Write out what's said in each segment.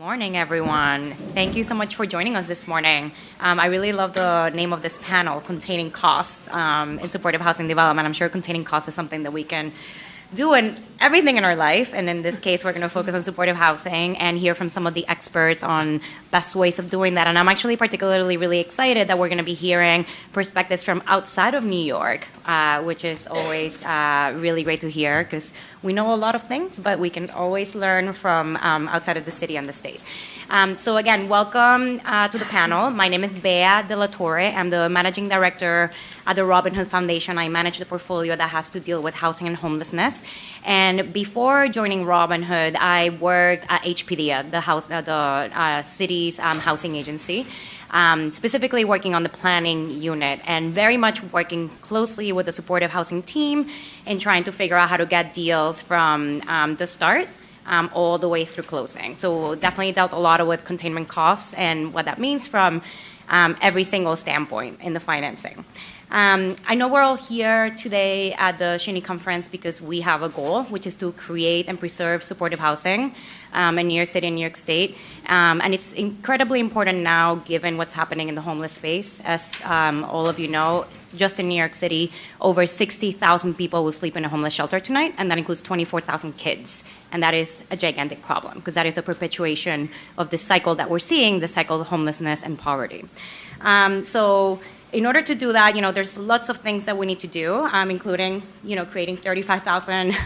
Morning, everyone. Thank you so much for joining us this morning. I really love the name of this panel, Containing Costs in Supportive Housing Development. I'm sure containing costs is something that we can do in everything in our life, and in this case, we're going to focus on supportive housing and hear from some of the experts on best ways of doing that. And I'm actually particularly really excited that we're going to be hearing perspectives from outside of New York, which is always really great to hear because we know a lot of things, but we can always learn from outside of the city and the state. So again, welcome to the panel. My name is Bea De La Torre. I'm the managing director at the Robin Hood Foundation. I manage the portfolio that has to deal with housing and homelessness. And before joining Robin Hood, I worked at HPD, the city's housing agency, specifically working on the planning unit and very much working closely with the supportive housing team and trying to figure out how to get deals from the start all the way through closing. So definitely dealt a lot with containment costs and what that means from every single standpoint in the financing. I know we're all here today at the Shitemi conference because we have a goal, which is to create and preserve supportive housing in New York City and New York State. And it's incredibly important now, given what's happening in the homeless space. As all of you know, just in New York City, over 60,000 people will sleep in a homeless shelter tonight, and that includes 24,000 kids. And that is a gigantic problem because that is a perpetuation of the cycle that we're seeing, the cycle of homelessness and poverty. So in order to do that, there's lots of things that we need to do, including, creating 35,000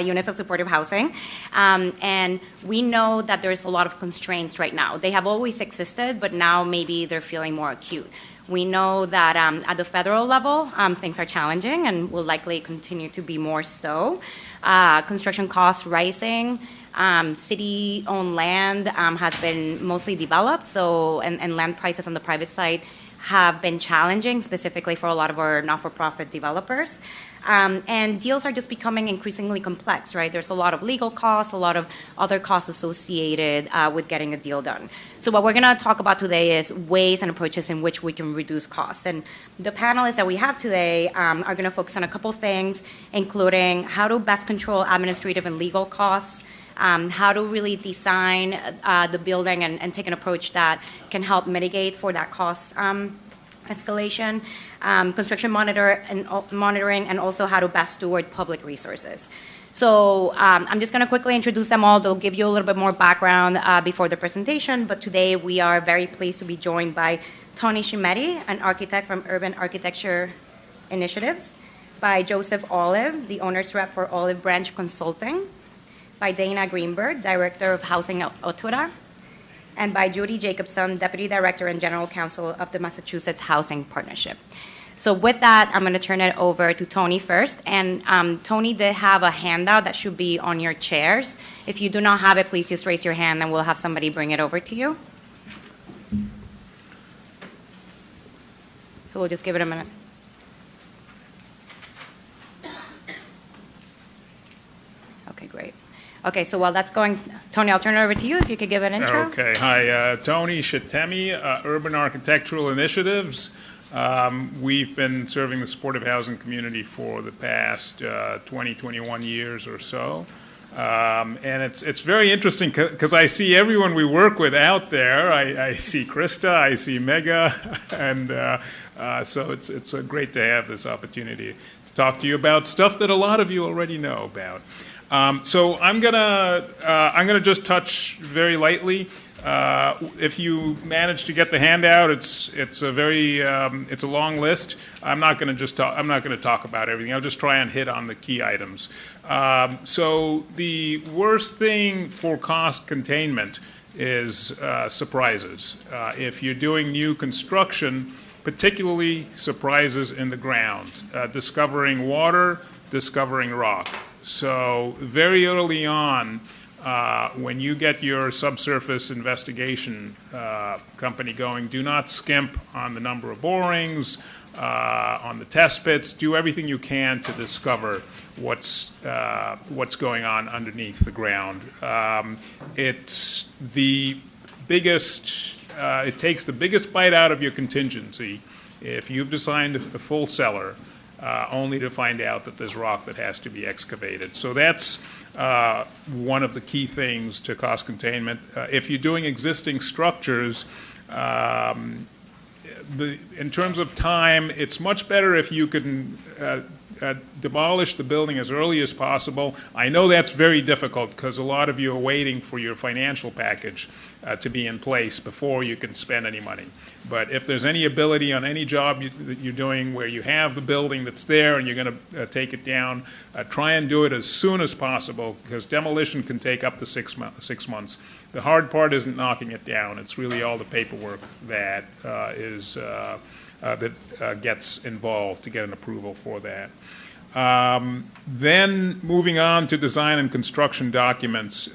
units of supportive housing. And we know that there's a lot of constraints right now. They have always existed, but now maybe they're feeling more acute. We know that at the federal level, things are challenging and will likely continue to be more so. Construction costs rising. City-owned land has been mostly developed, and land prices on the private side have been challenging, specifically for a lot of our not-for-profit developers. And deals are just becoming increasingly complex, right? There's a lot of legal costs, a lot of other costs associated with getting a deal done. So what we're going to talk about today is ways and approaches in which we can reduce costs. And the panelists that we have today are going to focus on a couple things, including how to best control administrative and legal costs, how to really design the building and take an approach that can help mitigate for that cost escalation, construction monitoring, and also how to best steward public resources. So I'm just going to quickly introduce them all. They'll give you a little bit more background before the presentation, but today we are very pleased to be joined by Tony Shitemi, an architect from Urban Architecture Initiatives, by Joseph Olive, the owner's rep for Olive Branch Consulting, by Dana Greenberg, Director of Housing at Otura, and by Judy Jacobson, Deputy Director and General Counsel of the Massachusetts Housing Partnership. So with that, I'm going to turn it over to Tony first. And Tony did have a handout that should be on your chairs. If you do not have it, please just raise your hand and we'll have somebody bring it over to you. So we'll just give it a minute. Okay, great. Okay, so while that's going, Tony, I'll turn it over to you if you could give an intro. Okay, hi, Tony Shitemi, Urban Architectural Initiatives. We've been serving the supportive housing community for the past 21 years or so. And it's very interesting because I see everyone we work with out there. I see Krista, I see Mega, and so it's great to have this opportunity to talk to you about stuff that a lot of you already know about. So I'm gonna just touch very lightly. If you manage to get the handout, it's a long list. I'm not gonna talk about everything. I'll just try and hit on the key items. So the worst thing for cost containment is surprises. If you're doing new construction, particularly surprises in the ground, discovering water, discovering rock. So very early on, when you get your subsurface investigation company going, do not skimp on the number of borings, on the test pits. Do everything you can to discover what's going on underneath the ground. It's the biggest. It takes the biggest bite out of your contingency if you've designed a full cellar. Only to find out that there's rock that has to be excavated. So that's one of the key things to cost containment. If you're doing existing structures, in terms of time, it's much better if you can demolish the building as early as possible. I know that's very difficult because a lot of you are waiting for your financial package to be in place before you can spend any money. But if there's any ability on any job that you're doing where you have the building that's there and you're going to take it down, try and do it as soon as possible, because demolition can take up to 6 months. The hard part isn't knocking it down. It's really all the paperwork that gets involved to get an approval for that. Then moving on to design and construction documents,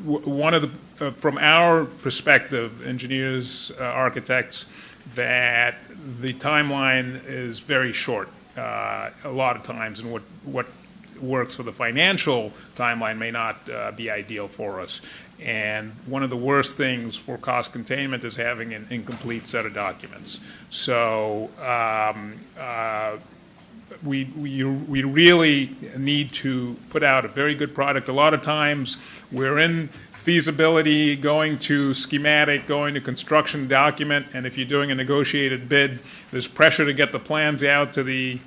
one of the, from our perspective, engineers, architects, that the timeline is very short a lot of times, and what works for the financial timeline may not be ideal for us. And one of the worst things for cost containment is having an incomplete set of documents. So we really need to put out a very good product. A lot of times we're in feasibility, going to schematic, going to construction document, and if you're doing a negotiated bid, there's pressure to get the plans out to the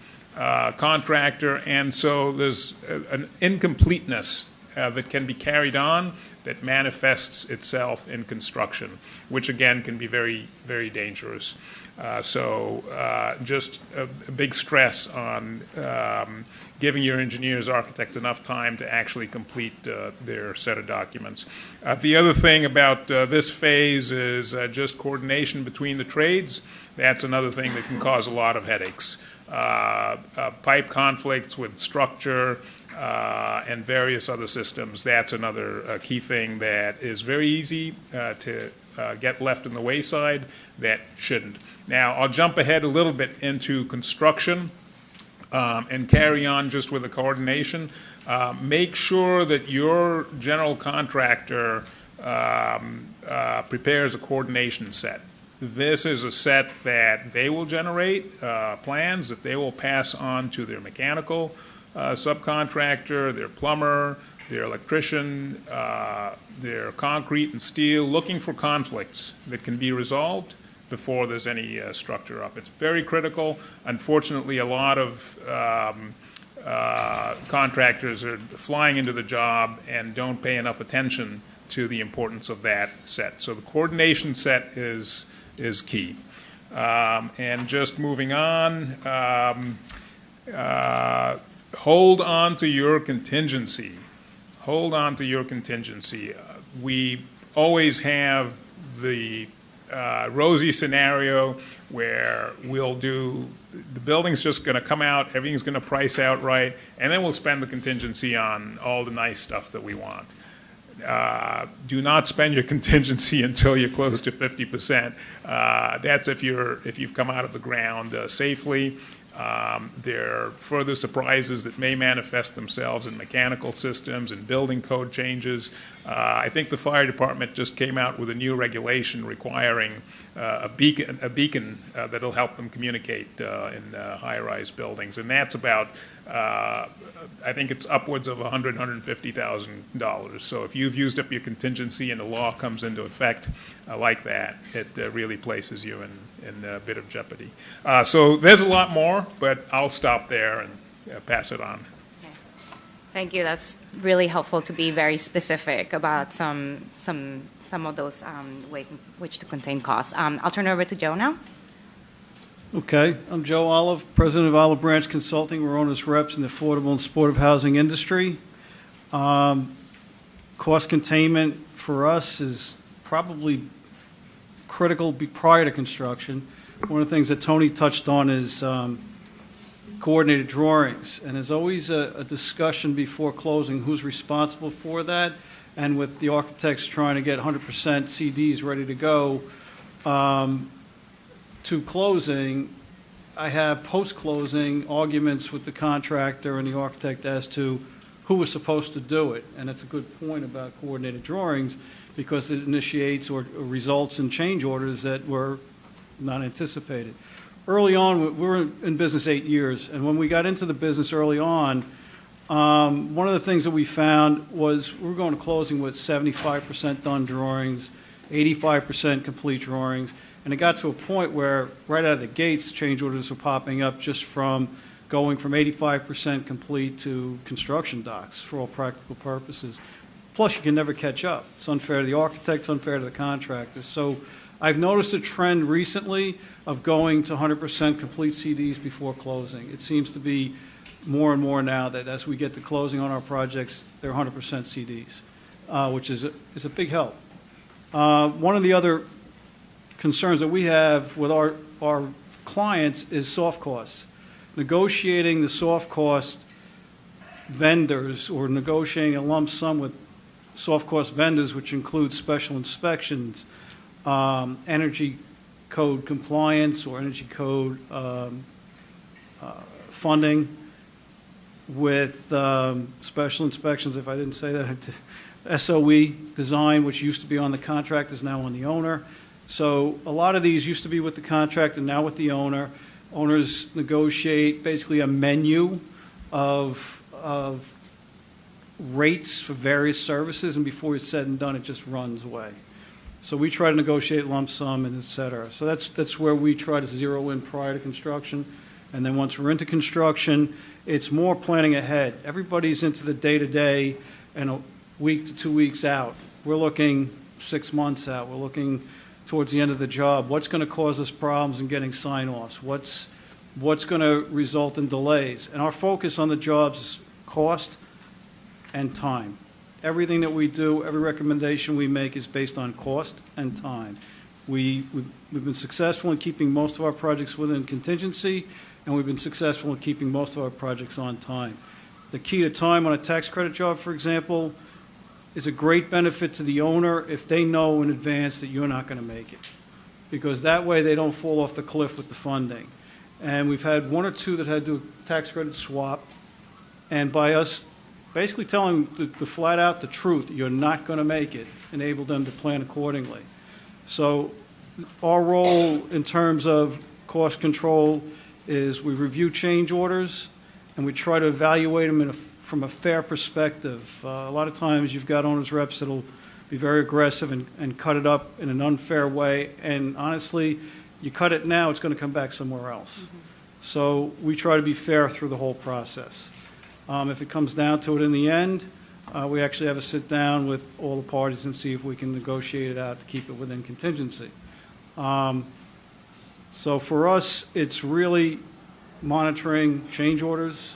contractor, and so there's an incompleteness that can be carried on that manifests itself in construction, which again can be very, very dangerous. Just a big stress on giving your engineers, architects enough time to actually complete their set of documents. The other thing about this phase is just coordination between the trades. That's another thing that can cause a lot of headaches. Pipe conflicts with structure and various other systems. That's another key thing that is very easy to get left in the wayside that shouldn't. Now, I'll jump ahead a little bit into construction and carry on just with the coordination. Make sure that your general contractor prepares a coordination set. This is a set that they will generate plans that they will pass on to their mechanical subcontractor, their plumber, their electrician, their concrete and steel, looking for conflicts that can be resolved before there's any structure up. It's very critical. Unfortunately, a lot of contractors are flying into the job and don't pay enough attention to the importance of that set. So the coordination set is key. And just moving on, hold on to your contingency. Hold on to your contingency. We always have the rosy scenario where we'll do, the building's just going to come out, everything's going to price out right, and then we'll spend the contingency on all the nice stuff that we want. Do not spend your contingency until you're close to 50%. That's if you've come out of the ground safely. There are further surprises that may manifest themselves in mechanical systems and building code changes. I think the fire department just came out with a new regulation requiring a beacon that'll help them communicate in high-rise buildings, and that's about I think it's upwards of $100,000, $150,000. So if you've used up your contingency and the law comes into effect like that, it really places you in a bit of jeopardy. So there's a lot more, but I'll stop there and pass it on. Okay. Thank you. That's really helpful to be very specific about some of those ways in which to contain costs. I'll turn it over to Joe now. Okay, I'm Joe Olive, president of Olive Branch Consulting. We're owners reps in the affordable and supportive housing industry. Cost containment for us is probably critical prior to construction. One of the things that Tony touched on is coordinated drawings, and there's always a discussion before closing who's responsible for that, and with the architects trying to get 100% CDs ready to go, to closing, I have post-closing arguments with the contractor and the architect as to who was supposed to do it. And it's a good point about coordinated drawings because it initiates or results in change orders that were not anticipated. Early on, we were in business 8 years, and when we got into the business early on, One of the things that we found was we were going to closing with 75% done drawings, 85% complete drawings, and it got to a point where right out of the gates, change orders were popping up just from going from 85% complete to construction docs for all practical purposes. Plus, you can never catch up. It's unfair to the architects, unfair to the contractors. So I've noticed a trend recently of going to 100% complete CDs before closing. It seems to be more and more now that as we get to closing on our projects, they're 100% CDs, which is a big help. One of the other concerns that we have with our clients is soft costs. Negotiating the soft cost vendors or negotiating a lump sum with soft cost vendors, which includes special inspections, energy code compliance or energy code funding with special inspections, if I didn't say that, SOE design, which used to be on the contract, is now on the owner. So a lot of these used to be with the contractor, now with the owner. Owners negotiate basically a menu of rates for various services, and before it's said and done, it just runs away. So we try to negotiate lump sum and et cetera. So that's where we try to zero in prior to construction. And then once we're into construction, it's more planning ahead. Everybody's into the day-to-day and a week to 2 weeks out. We're looking 6 months out. We're looking towards the end of the job. What's going to cause us problems in getting sign-offs? What's going to result in delays? And our focus on the jobs is cost and time. Everything that we do, every recommendation we make is based on cost and time. We've been successful in keeping most of our projects within contingency, and we've been successful in keeping most of our projects on time. The key to time on a tax credit job, for example, is a great benefit to the owner if they know in advance that you're not going to make it, because that way they don't fall off the cliff with the funding. And we've had one or two that had to do a tax credit swap, and by us basically telling the flat out the truth, you're not going to make it, enable them to plan accordingly. So our role in terms of cost control is we review change orders and we try to evaluate them from a fair perspective. A lot of times you've got owners reps that'll be very aggressive and cut it up in an unfair way, and honestly, you cut it now, it's going to come back somewhere else. Mm-hmm. So we try to be fair through the whole process. If it comes down to it in the end, we actually have a sit down with all the parties and see if we can negotiate it out to keep it within contingency. So for us, it's really monitoring change orders,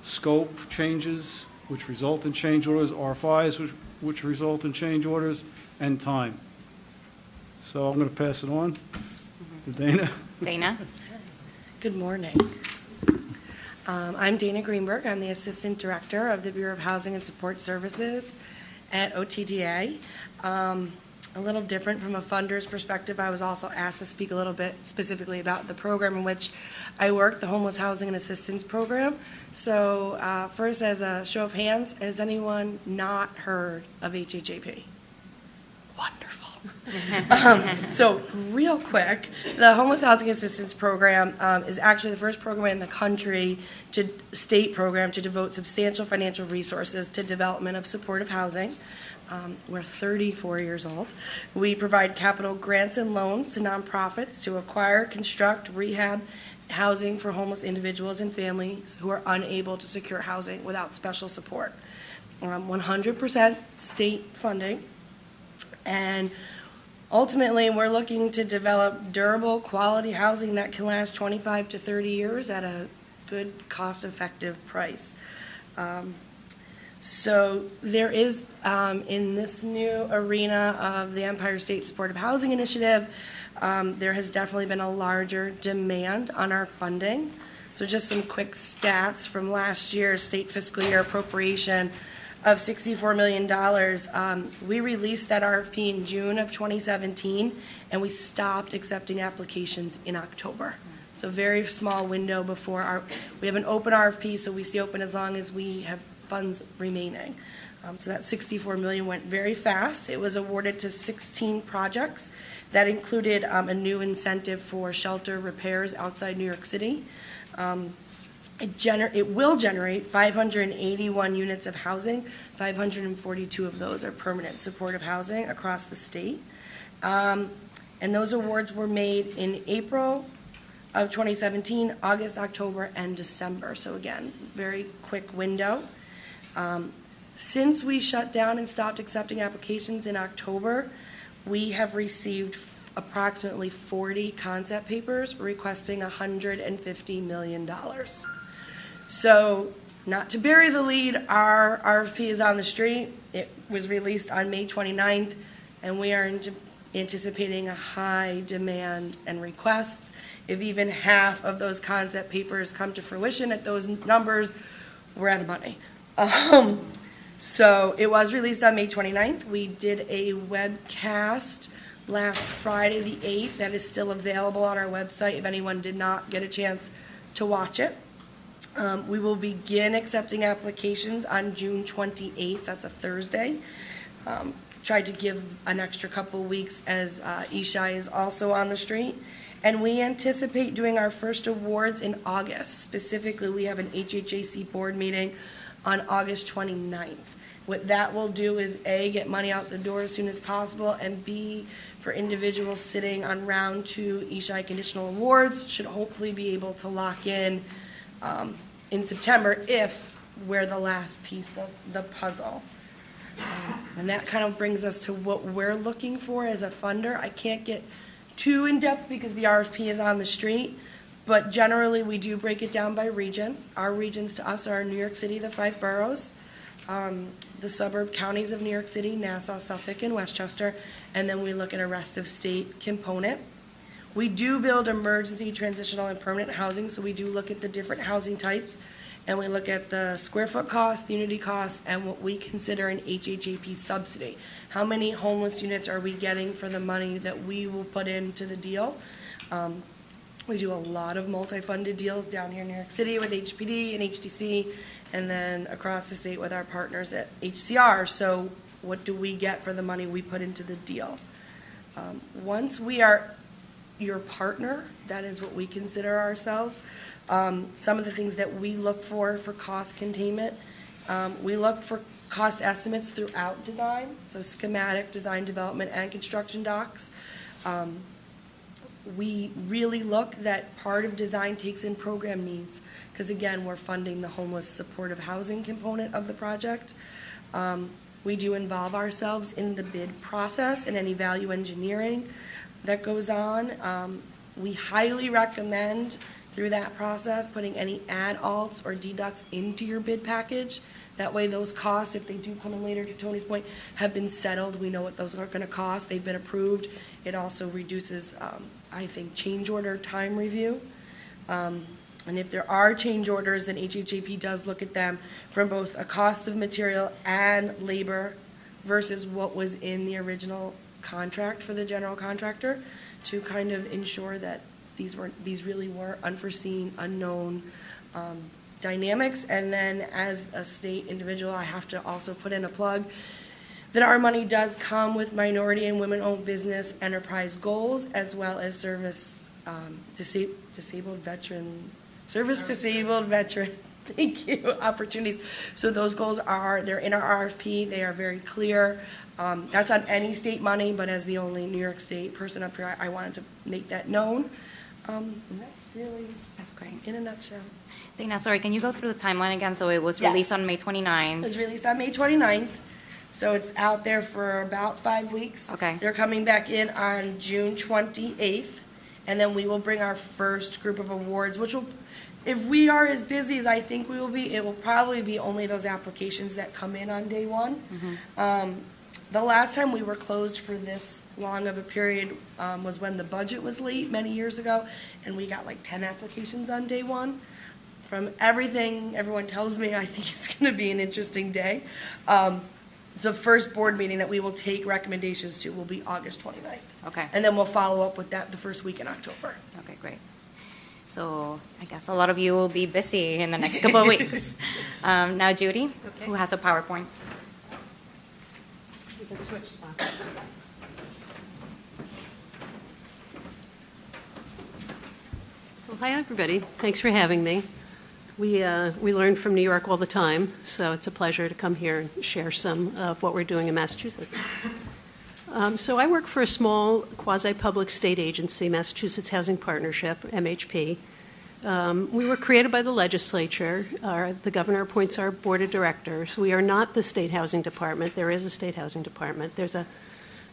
scope changes, which result in change orders, RFIs, which result in change orders, and time. So I'm going to pass it on to Dana. Dana? Good morning. I'm Dana Greenberg. I'm the Assistant Director of the Bureau of Housing and Support Services at OTDA. A little different from a funder's perspective. I was also asked to speak a little bit specifically about the program in which I work, the Homeless Housing and Assistance Program. So first, as a show of hands, has anyone not heard of HHAP? Wonderful. So real quick, the Homeless Housing Assistance Program is actually the first program in the country, state program, to devote substantial financial resources to development of supportive housing. We're 34 years old. We provide capital grants and loans to nonprofits to acquire, construct, rehab housing for homeless individuals and families who are unable to secure housing without special support. 100% state funding. And ultimately, we're looking to develop durable, quality housing that can last 25 to 30 years at a good, cost-effective price. So there is, in this new arena of the Empire State Supportive Housing Initiative, there has definitely been a larger demand on our funding. So just some quick stats from last year's state fiscal year appropriation of $64 million. We released that RFP in June of 2017, and we stopped accepting applications in October. So very small window before we have an open RFP, so we stay open as long as we have funds remaining. So that $64 million went very fast. It was awarded to 16 projects. That included a new incentive for shelter repairs outside New York City. It will generate 581 units of housing. 542 of those are permanent supportive housing across the state. And those awards were made in April of 2017, August, October, and December. So again, very quick window. Since we shut down and stopped accepting applications in October, we have received approximately 40 concept papers requesting $150 million. So, not to bury the lead, our RFP is on the street. It was released on May 29th, and we are anticipating a high demand and requests. If even half of those concept papers come to fruition at those numbers, we're out of money. So it was released on May 29th. We did a webcast last Friday, the 8th, that is still available on our website if anyone did not get a chance to watch it. We will begin accepting applications on June 28th. That's a Thursday. Tried to give an extra couple weeks as Ishai is also on the street. And we anticipate doing our first awards in August. Specifically, we have an HHAC board meeting on August 29th. What that will do is A, get money out the door as soon as possible, and B, for individuals sitting on round 2 Ishai conditional awards, should hopefully be able to lock in September if we're the last piece of the puzzle. And that kind of brings us to what we're looking for as a funder. I can't get too in-depth because the RFP is on the street, but generally we do break it down by region. Our regions to us are New York City, the 5 boroughs, the suburb counties of New York City, Nassau, Suffolk, and Westchester, and then we look at a rest of state component. We do build emergency, transitional, and permanent housing, so we do look at the different housing types, and we look at the square foot cost, the unity cost, and what we consider an HHAP subsidy. How many homeless units are we getting for the money that we will put into the deal? We do a lot of multi-funded deals down here in New York City with HPD and HDC, and then across the state with our partners at HCR. So what do we get for the money we put into the deal? Once we are your partner, that is what we consider ourselves. Some of the things that we look for cost containment, we look for cost estimates throughout design, so schematic, design, development, and construction docs. We really look that part of design takes in program needs, because again, we're funding the homeless supportive housing component of the project. We do involve ourselves in the bid process and any value engineering that goes on. We highly recommend through that process putting any add-alts or deducts into your bid package. That way those costs, if they do come in later, to Tony's point, have been settled. We know what those are going to cost. They've been approved. It also reduces, I think, change order time review. And if there are change orders, then HHAP does look at them from both a cost of material and labor versus what was in the original contract for the general contractor, to kind of ensure that these really were unforeseen, unknown dynamics. And then as a state individual, I have to also put in a plug that our money does come with minority and women-owned business enterprise goals, as well as disabled veteran, thank you, opportunities. So those goals they're in our RFP. They are very clear. That's on any state money, but as the only New York State person up here, I wanted to make that known. And that's great. In a nutshell. Dana, sorry, can you go through the timeline again? So it was released on May 29th. It was released on May 29th. So it's out there for about 5 weeks. Okay. They're coming back in on June 28th, and then we will bring our first group of awards, which will, if we are as busy as I think we will be, it will probably be only those applications that come in on day one. Mm-hmm. The last time we were closed for this long of a period was when the budget was late many years ago, and we got like 10 applications on day one. From everything everyone tells me, I think it's going to be an interesting day. The first board meeting that we will take recommendations to will be August 29th. Okay. And then we'll follow up with that the first week in October. Okay, great. So I guess a lot of you will be busy in the next couple of weeks. Now, Judy, who has a PowerPoint. You can switch spots. Well, hi, everybody. Thanks for having me. We learn from New York all the time, so it's a pleasure to come here and share some of what we're doing in Massachusetts. So I work for a small quasi-public state agency, Massachusetts Housing Partnership, MHP. We were created by the legislature. The governor appoints our board of directors. We are not the state housing department. There is a state housing department. There's a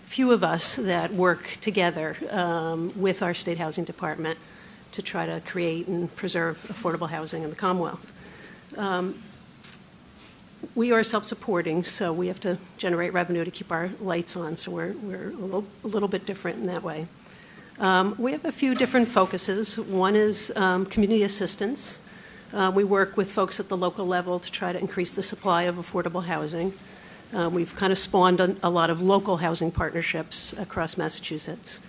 few of us that work together with our state housing department to try to create and preserve affordable housing in the Commonwealth. We are self-supporting, so we have to generate revenue to keep our lights on, so we're a little bit different in that way. We have a few different focuses. One is community assistance. We work with folks at the local level to try to increase the supply of affordable housing. We've kind of spawned a lot of local housing partnerships across Massachusetts.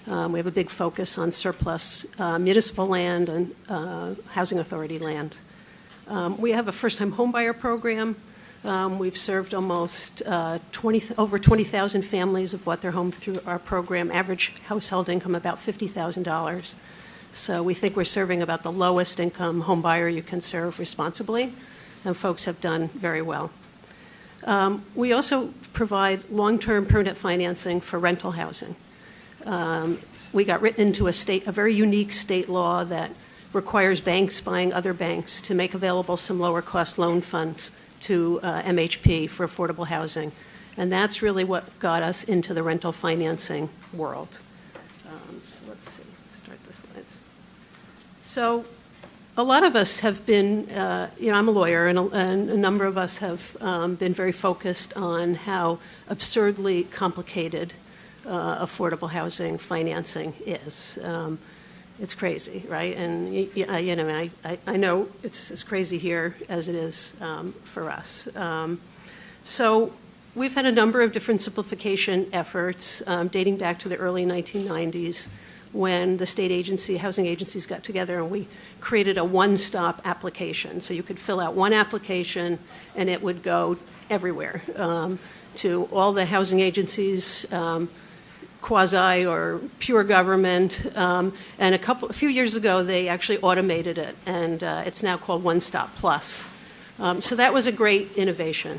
We have a big focus on surplus municipal land and housing authority land. We have a first-time homebuyer program. We've served almost over 20,000 families have bought their home through our program. Average household income about $50,000. So we think we're serving about the lowest income homebuyer you can serve responsibly, and folks have done very well. We also provide long-term permanent financing for rental housing. We got written into a very unique state law that requires banks buying other banks to make available some lower cost loan funds to MHP for affordable housing. And that's really what got us into the rental financing world. So let's see, start the slides. So a lot of us have been, I'm a lawyer, and a number of us have been very focused on how absurdly complicated affordable housing financing is. It's crazy, right? And I know it's as crazy here as it is for us. So we've had a number of different simplification efforts dating back to the early 1990s when the state agency, housing agencies got together and we created a one-stop application. So you could fill out one application and it would go everywhere to all the housing agencies, quasi or pure government, and a few years ago they actually automated it, and it's now called One Stop Plus. So that was a great innovation.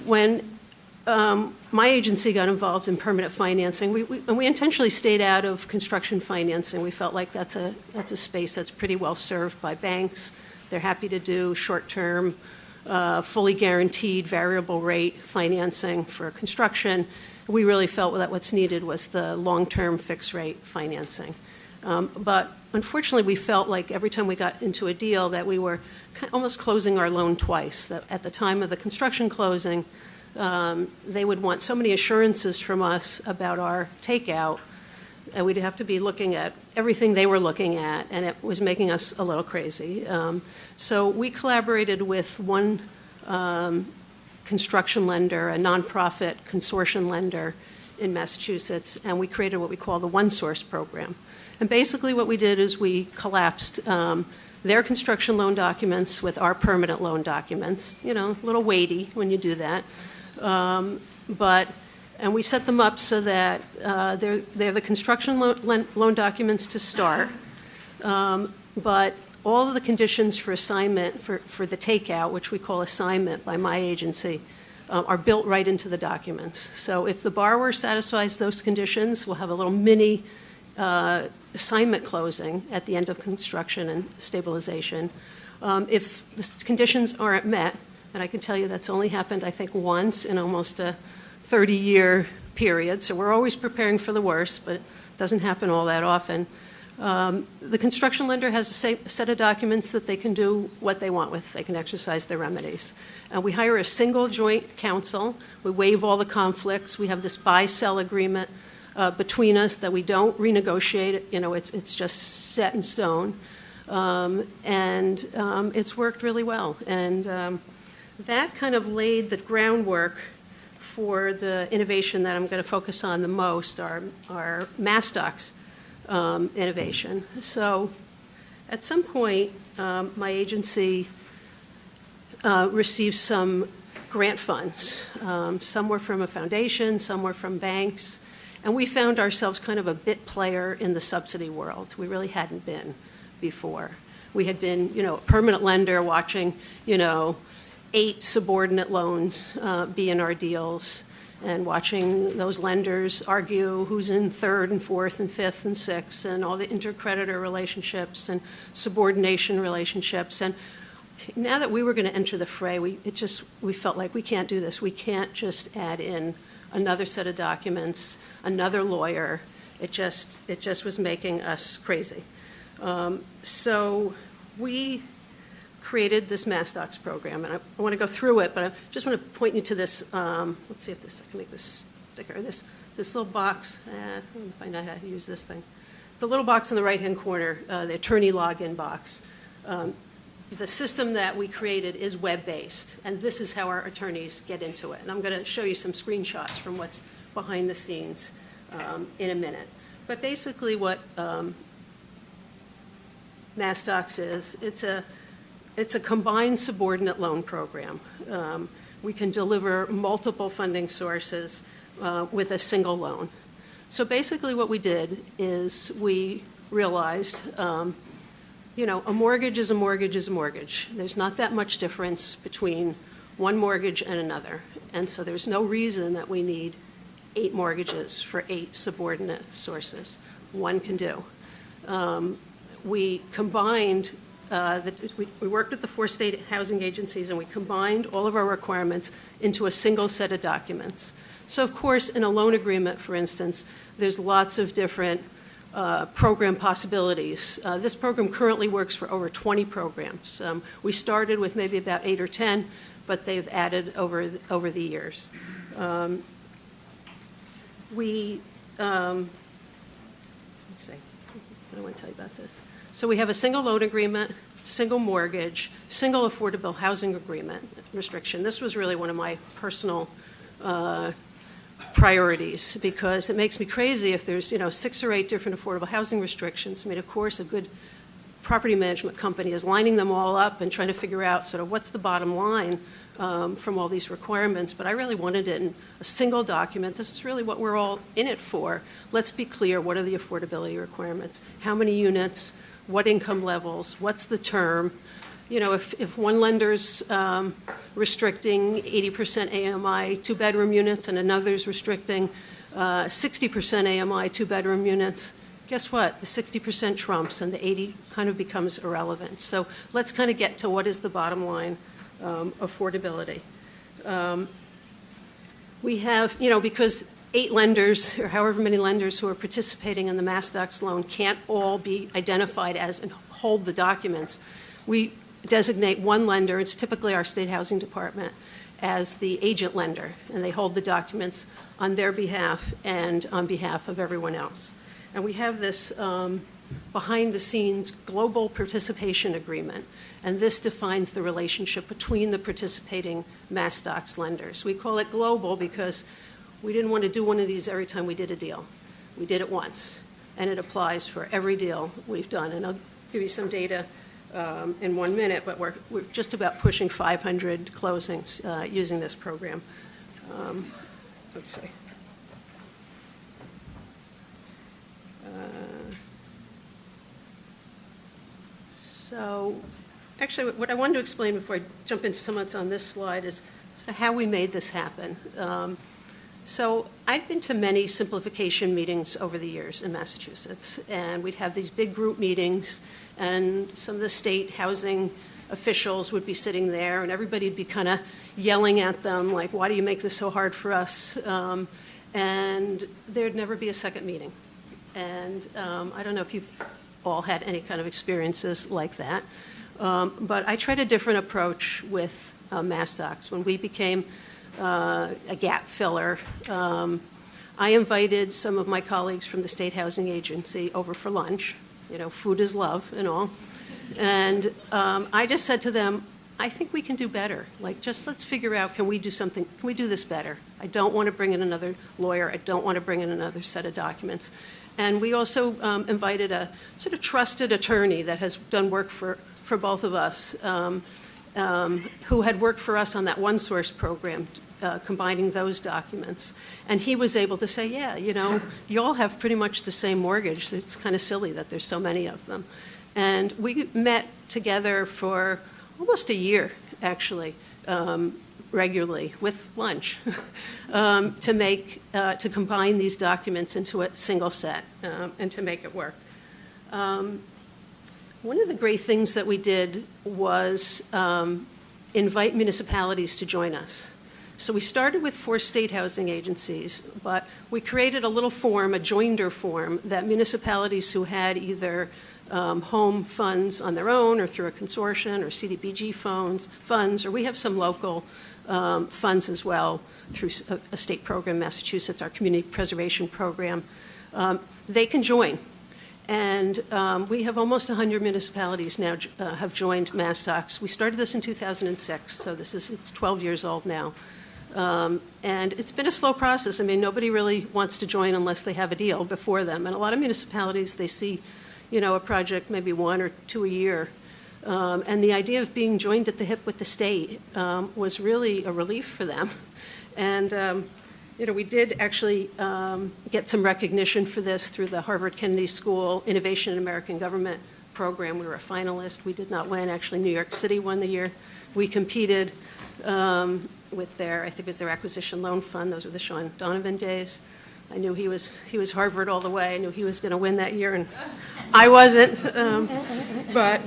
When my agency got involved in permanent financing, we intentionally stayed out of construction financing. We felt like that's a space that's pretty well served by banks. They're happy to do short-term, fully guaranteed variable rate financing for construction. We really felt that what's needed was the long-term fixed rate financing. But unfortunately, we felt like every time we got into a deal that we were almost closing our loan twice. That at the time of the construction closing, they would want so many assurances from us about our takeout, and we'd have to be looking at everything they were looking at, and it was making us a little crazy. So we collaborated with one construction lender, a nonprofit consortium lender in Massachusetts, and we created what we call the One Source program. And basically what we did is we collapsed their construction loan documents with our permanent loan documents. A little weighty when you do that. And we set them up so that they're the construction loan documents to start, but all of the conditions for assignment for the takeout, which we call assignment by my agency, are built right into the documents. So if the borrower satisfies those conditions, we'll have a little mini assignment closing at the end of construction and stabilization. If the conditions aren't met, and I can tell you that's only happened, I think, once in almost a 30-year period, so we're always preparing for the worst, but it doesn't happen all that often. The construction lender has a set of documents that they can do what they want with. They can exercise their remedies. We hire a single joint counsel. We waive all the conflicts. We have this buy-sell agreement between us that we don't renegotiate. It's just set in stone. And it's worked really well. And that kind of laid the groundwork for the innovation that I'm going to focus on the most, our MassDocs innovation. So at some point, my agency received some grant funds. Some were from a foundation, some were from banks, and we found ourselves kind of a bit player in the subsidy world. We really hadn't been before. We had been, a permanent lender watching, 8 subordinate loans be in our deals, and watching those lenders argue who's in third and fourth and fifth and sixth, and all the intercreditor relationships and subordination relationships. And now that we were going to enter the fray, we felt like we can't do this. We can't just add in another set of documents, another lawyer. It just was making us crazy. So we created this MassDocs program, and I want to go through it, but I just want to point you to this. Let's see if I can make this sticker. This little box. I don't find out how to use this thing. The little box in the right-hand corner, the attorney login box. The system that we created is web-based, and this is how our attorneys get into it. And I'm going to show you some screenshots from what's behind the scenes in a minute. But basically what MassDocs is, it's a combined subordinate loan program. We can deliver multiple funding sources with a single loan. So basically what we did is we realized a mortgage is a mortgage is a mortgage. There's not that much difference between one mortgage and another. And so there's no reason that we need 8 mortgages for 8 subordinate sources. One can do. We combined, we worked with the 4 state housing agencies, and we combined all of our requirements into a single set of documents. So of course, in a loan agreement, for instance, there's lots of different program possibilities. This program currently works for over 20 programs. We started with maybe about 8 or 10, but they've added over the years. Let's see, what do I want to tell you about this? So we have a single loan agreement, single mortgage, single affordable housing agreement restriction. This was really one of my personal priorities, because it makes me crazy if there's 6 or 8 different affordable housing restrictions. I mean, of course, a good property management company is lining them all up and trying to figure out sort of what's the bottom line from all these requirements. But I really wanted it in a single document. This is really what we're all in it for. Let's be clear. What are the affordability requirements? How many units? What income levels? What's the term? If one lender's restricting 80% AMI 2-bedroom units and another's restricting 60% AMI 2-bedroom units, guess what? The 60% trumps and the 80 kind of becomes irrelevant. So let's kind of get to what is the bottom line affordability. We have, because 8 lenders, or however many lenders who are participating in the MassDocs loan can't all be identified as and hold the documents. We designate one lender, it's typically our state housing department, as the agent lender, and they hold the documents on their behalf and on behalf of everyone else. And we have this behind-the-scenes global participation agreement, and this defines the relationship between the participating MassDocs lenders. We call it global because we didn't want to do one of these every time we did a deal. We did it once, and it applies for every deal we've done. And I'll give you some data in 1 minute, but we're just about pushing 500 closings using this program. Let's see. So actually, what I wanted to explain before I jump into some of what's on this slide is sort of how we made this happen. So I've been to many simplification meetings over the years in Massachusetts, and we'd have these big group meetings, and some of the state housing officials would be sitting there, and everybody would be kind of yelling at them, like, why do you make this so hard for us? And there'd never be a second meeting. And I don't know if you've all had any kind of experiences like that, but I tried a different approach with MassDocs. When we became a gap filler, I invited some of my colleagues from the State Housing Agency over for lunch. Food is love and all. And I just said to them, I think we can do better. Let's figure out, can we do something, can we do this better? I don't want to bring in another lawyer. I don't want to bring in another set of documents. And we also invited a sort of trusted attorney that has done work for both of us, who had worked for us on that one source program, combining those documents. And he was able to say, yeah, you all have pretty much the same mortgage. It's kind of silly that there's so many of them. And we met together for almost a year, actually, regularly with lunch to combine these documents into a single set and to make it work. One of the great things that we did was invite municipalities to join us. So we started with 4 state housing agencies, but we created a little form, a joinder form, that municipalities who had either home funds on their own or through a consortium or CDBG funds, or we have some local funds as well through a state program, Massachusetts, our community preservation program, they can join. And we have almost 100 municipalities now have joined MassDocs. We started this in 2006, so it's 12 years old now. And it's been a slow process. I mean, nobody really wants to join unless they have a deal before them. And a lot of municipalities, they see, a project maybe 1 or 2 a year. And the idea of being joined at the hip with the state was really a relief for them. And we did actually get some recognition for this through the Harvard Kennedy School Innovation in American Government program. We were a finalist. We did not win. Actually, New York City won the year. We competed with I think it was their acquisition loan fund. Those were the Sean Donovan days. I knew he was Harvard all the way. I knew he was going to win that year, and I wasn't. But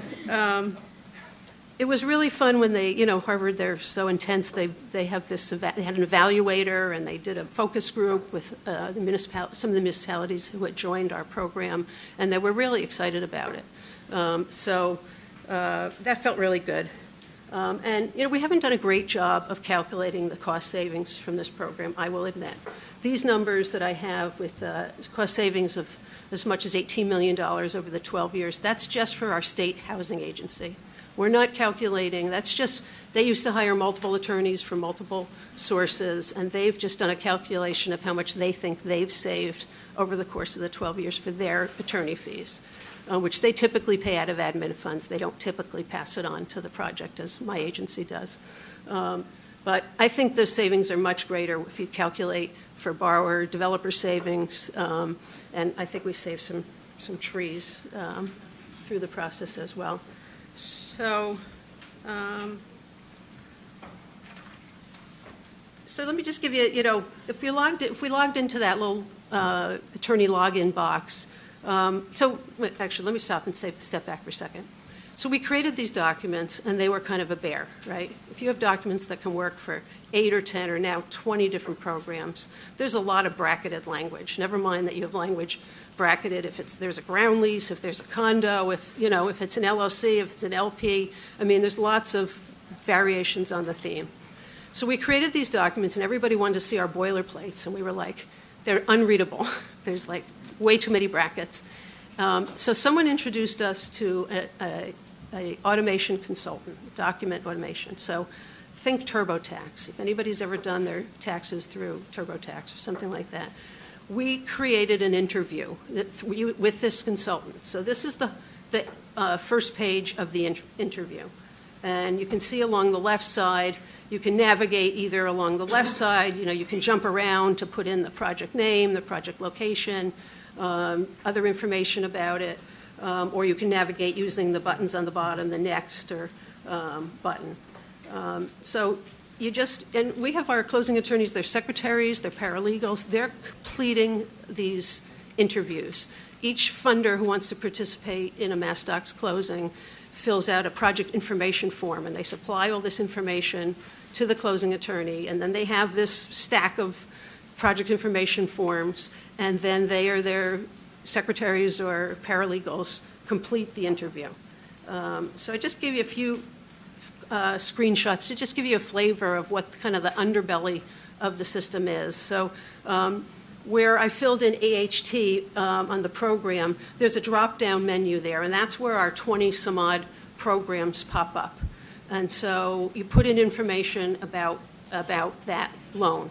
it was really fun when they, Harvard, they're so intense. They have this, they had an evaluator, and they did a focus group with some of the municipalities who had joined our program, and they were really excited about it. So that felt really good. And we haven't done a great job of calculating the cost savings from this program, I will admit. These numbers that I have with cost savings of as much as $18 million over the 12 years, that's just for our state housing agency. We're not calculating, that's just, they used to hire multiple attorneys from multiple sources, and they've just done a calculation of how much they think they've saved over the course of the 12 years for their attorney fees, which they typically pay out of admin funds. They don't typically pass it on to the project as my agency does. But I think those savings are much greater if you calculate for borrower, developer savings, and I think we've saved some trees through the process as well. So let me just give you, if we logged into that little attorney login box. Actually, let me stop and step back for a second. So we created these documents, and they were kind of a bear, right? If you have documents that can work for 8 or 10 or now 20 different programs, there's a lot of bracketed language. Never mind that you have language bracketed if there's a ground lease, if there's a condo, if it's an LLC, if it's an LP. I mean, there's lots of variations on the theme. So we created these documents, and everybody wanted to see our boilerplates, and we were like, they're unreadable. There's like way too many brackets. So someone introduced us to a automation consultant, document automation. So think TurboTax. If anybody's ever done their taxes through TurboTax or something like that. We created an interview with this consultant. So this is the first page of the interview. And you can see along the left side, you can navigate either along the left side, you can jump around to put in the project name, the project location, other information about it, or you can navigate using the buttons on the bottom, the next or button. And we have our closing attorneys, they're secretaries, they're paralegals, they're completing these interviews. Each funder who wants to participate in a MassDocs closing fills out a project information form, and they supply all this information to the closing attorney, and then they have this stack of project information forms, and then they or their secretaries or paralegals complete the interview. So I just gave you a few screenshots to just give you a flavor of what kind of the underbelly of the system is. So where I filled in AHT on the program, there's a drop-down menu there, and that's where our 20-some-odd programs pop up. And so you put in information about that loan.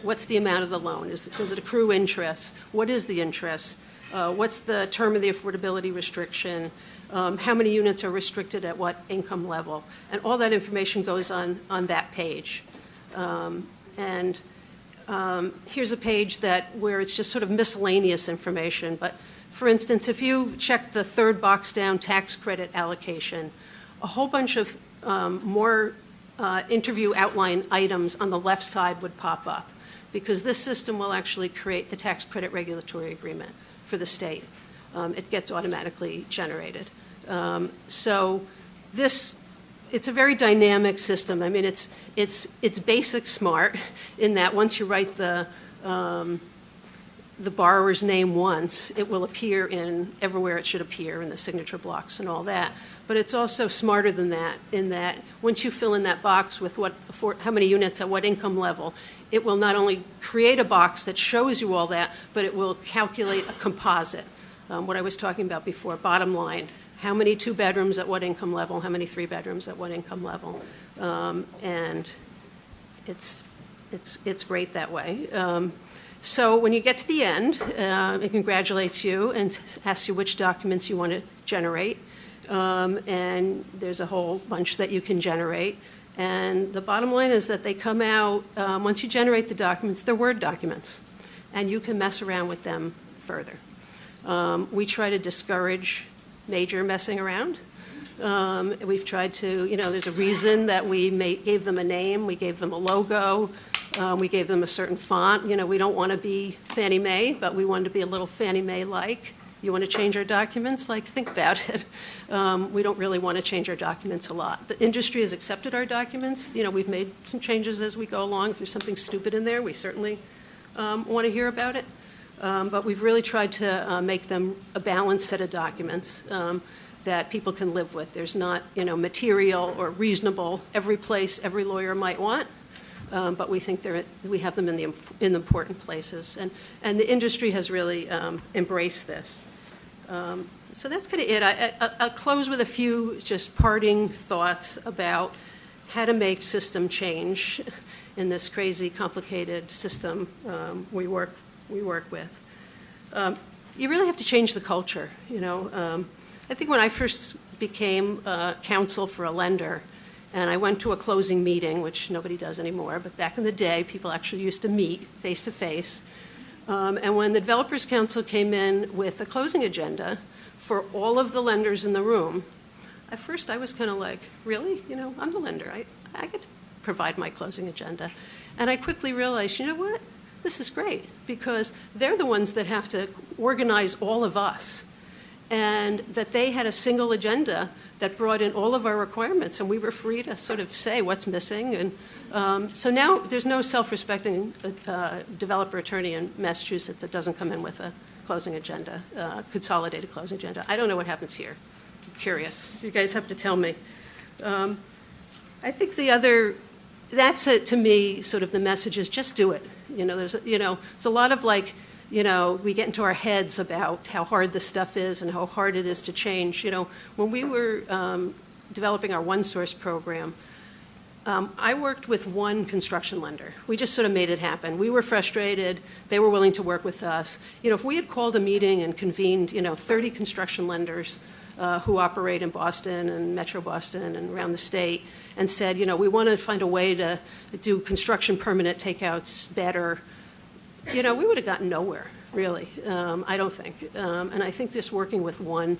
What's the amount of the loan? Does it accrue interest? What is the interest? What's the term of the affordability restriction? How many units are restricted at what income level? And all that information goes on that page. Here's a page where it's just sort of miscellaneous information, but For instance, if you check the third box down, tax credit allocation, a whole bunch of more interview outline items on the left side would pop up, because this system will actually create the tax credit regulatory agreement for the state. It gets automatically generated. So it's a very dynamic system. I mean, it's basic smart in that once you write the borrower's name once, it will appear in everywhere it should appear in the signature blocks and all that. But it's also smarter than that in that once you fill in that box with how many units at what income level, it will not only create a box that shows you all that, but it will calculate a composite. What I was talking about before, bottom line, how many 2 bedrooms at what income level, how many 3 bedrooms at what income level. And it's great that way. So when you get to the end, it congratulates you and asks you which documents you want to generate. And there's a whole bunch that you can generate. And the bottom line is that they come out, once you generate the documents, they're Word documents. And you can mess around with them further. We try to discourage major messing around. We've tried to, there's a reason that we gave them a name, we gave them a logo, we gave them a certain font. We don't want to be Fannie Mae, but we want to be a little Fannie Mae-like. You want to change our documents? Think about it. We don't really want to change our documents a lot. The industry has accepted our documents. We've made some changes as we go along. If there's something stupid in there, we certainly want to hear about it. But we've really tried to make them a balanced set of documents that people can live with. There's not, material or reasonable every place every lawyer might want. But we think we have them in the important places. And the industry has really embraced this. So that's kind of it. I'll close with a few just parting thoughts about how to make system change in this crazy, complicated system we work with. You really have to change the culture. I think when I first became counsel for a lender, and I went to a closing meeting, which nobody does anymore, but back in the day, people actually used to meet face to face. And when the Developers Council came in with a closing agenda for all of the lenders in the room, at first I was kind of like, really? I'm the lender. I get to provide my closing agenda. And I quickly realized, you know what? This is great, because they're the ones that have to organize all of us. And that they had a single agenda that brought in all of our requirements, and we were free to sort of say what's missing. And so now there's no self-respecting developer attorney in Massachusetts that doesn't come in with a closing agenda, consolidated closing agenda. I don't know what happens here. I'm curious. You guys have to tell me. I think that's it to me, sort of the message is just do it. There's a lot of we get into our heads about how hard this stuff is and how hard it is to change. When we were developing our OneSource program, I worked with one construction lender. We just sort of made it happen. We were frustrated. They were willing to work with us. If we had called a meeting and convened, 30 construction lenders who operate in Boston and Metro Boston and around the state and said, we want to find a way to do construction permanent takeouts better, we would have gotten nowhere, really, I don't think. And I think just working with one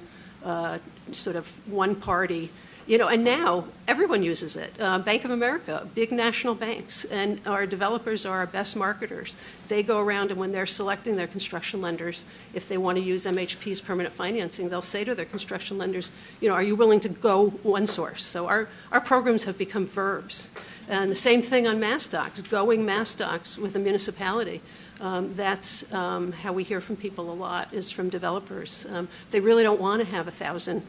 party, and now everyone uses it. Bank of America, big national banks, and our developers are our best marketers. They go around, and when they're selecting their construction lenders, if they want to use MHP's permanent financing, they'll say to their construction lenders, are you willing to go OneSource? So our programs have become verbs. And the same thing on MassDocs, going MassDocs with a municipality. That's how we hear from people a lot, is from developers. They really don't want to have 1,000,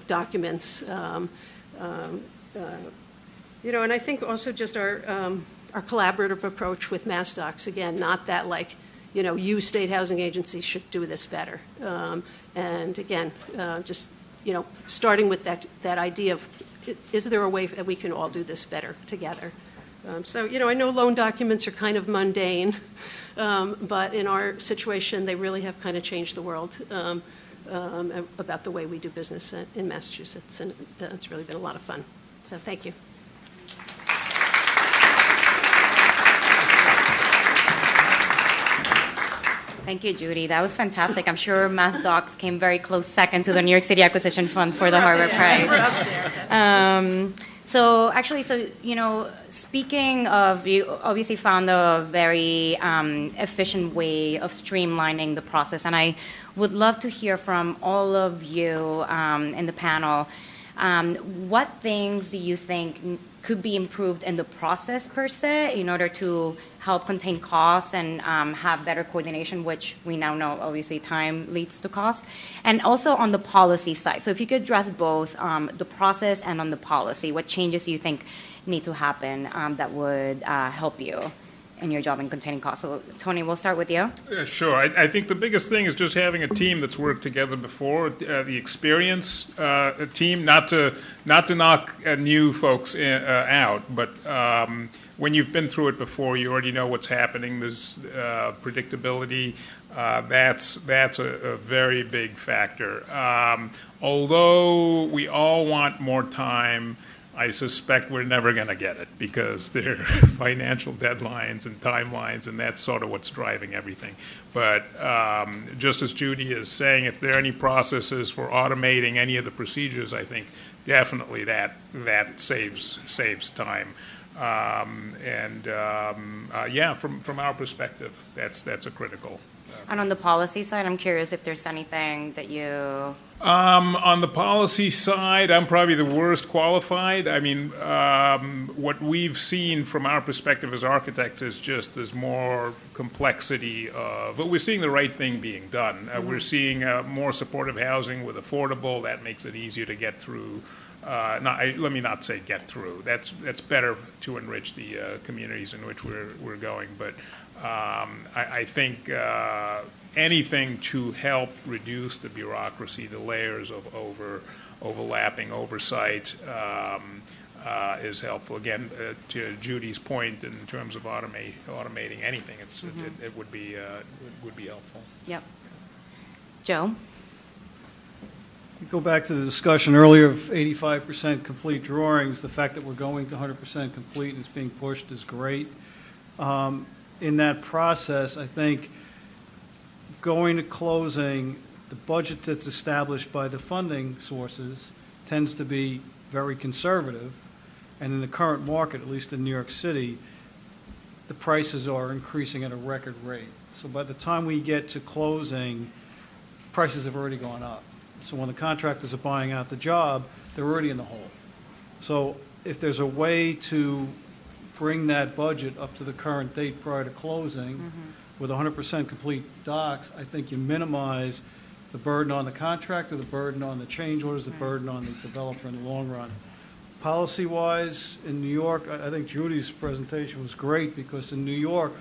documents. And I think also just our collaborative approach with MassDocs, again, not that you state housing agencies should do this better. And again, just, starting with that idea of, is there a way that we can all do this better together? So, I know loan documents are kind of mundane, but in our situation, they really have kind of changed the world about the way we do business in Massachusetts, and it's really been a lot of fun. So thank you. Thank you, Judy. That was fantastic. I'm sure Mass Docs came very close second to the New York City Acquisition Fund for the Harbor Prize. Speaking of, you obviously found a very efficient way of streamlining the process, and I would love to hear from all of you in the panel. What things do you think could be improved in the process per se in order to help contain costs and have better coordination, which we now know obviously time leads to cost, and also on the policy side? So if you could address both the process and on the policy, what changes do you think need to happen that would help you in your job in containing costs? So Tony, we'll start with you. Sure. I think the biggest thing is just having a team that's worked together before, the experience team, not to knock new folks out, but when you've been through it before, you already know what's happening. There's predictability. That's a very big factor. Although we all want more time, I suspect we're never going to get it because there are financial deadlines and timelines, and that's sort of what's driving everything. But just as Judy is saying, if there are any processes for automating any of the procedures, I think definitely that saves time. From our perspective, that's a critical. And on the policy side, I'm curious if there's anything that you... On the policy side, I'm probably the worst qualified. I mean, what we've seen from our perspective as architects is just there's more complexity but we're seeing the right thing being done. We're seeing more supportive housing with affordable. That makes it easier to get through. Let me not say get through. That's better to enrich the communities in which we're going. But I think anything to help reduce the bureaucracy, the layers of overlapping oversight is helpful. Again, to Judy's point, in terms of automating anything, it would be helpful. Yep. Joe? Go back to the discussion earlier of 85% complete drawings. The fact that we're going to 100% complete and it's being pushed is great. In that process, I think going to closing, the budget that's established by the funding sources tends to be very conservative. And in the current market, at least in New York City, the prices are increasing at a record rate. So by the time we get to closing, prices have already gone up. So when the contractors are buying out the job, they're already in the hole. So if there's a way to bring that budget up to the current date prior to closing with 100% complete docs, I think you minimize the burden on the contractor, the burden on the change orders, the burden on the developer in the long run. Policy-wise, in New York, I think Judy's presentation was great because in New York,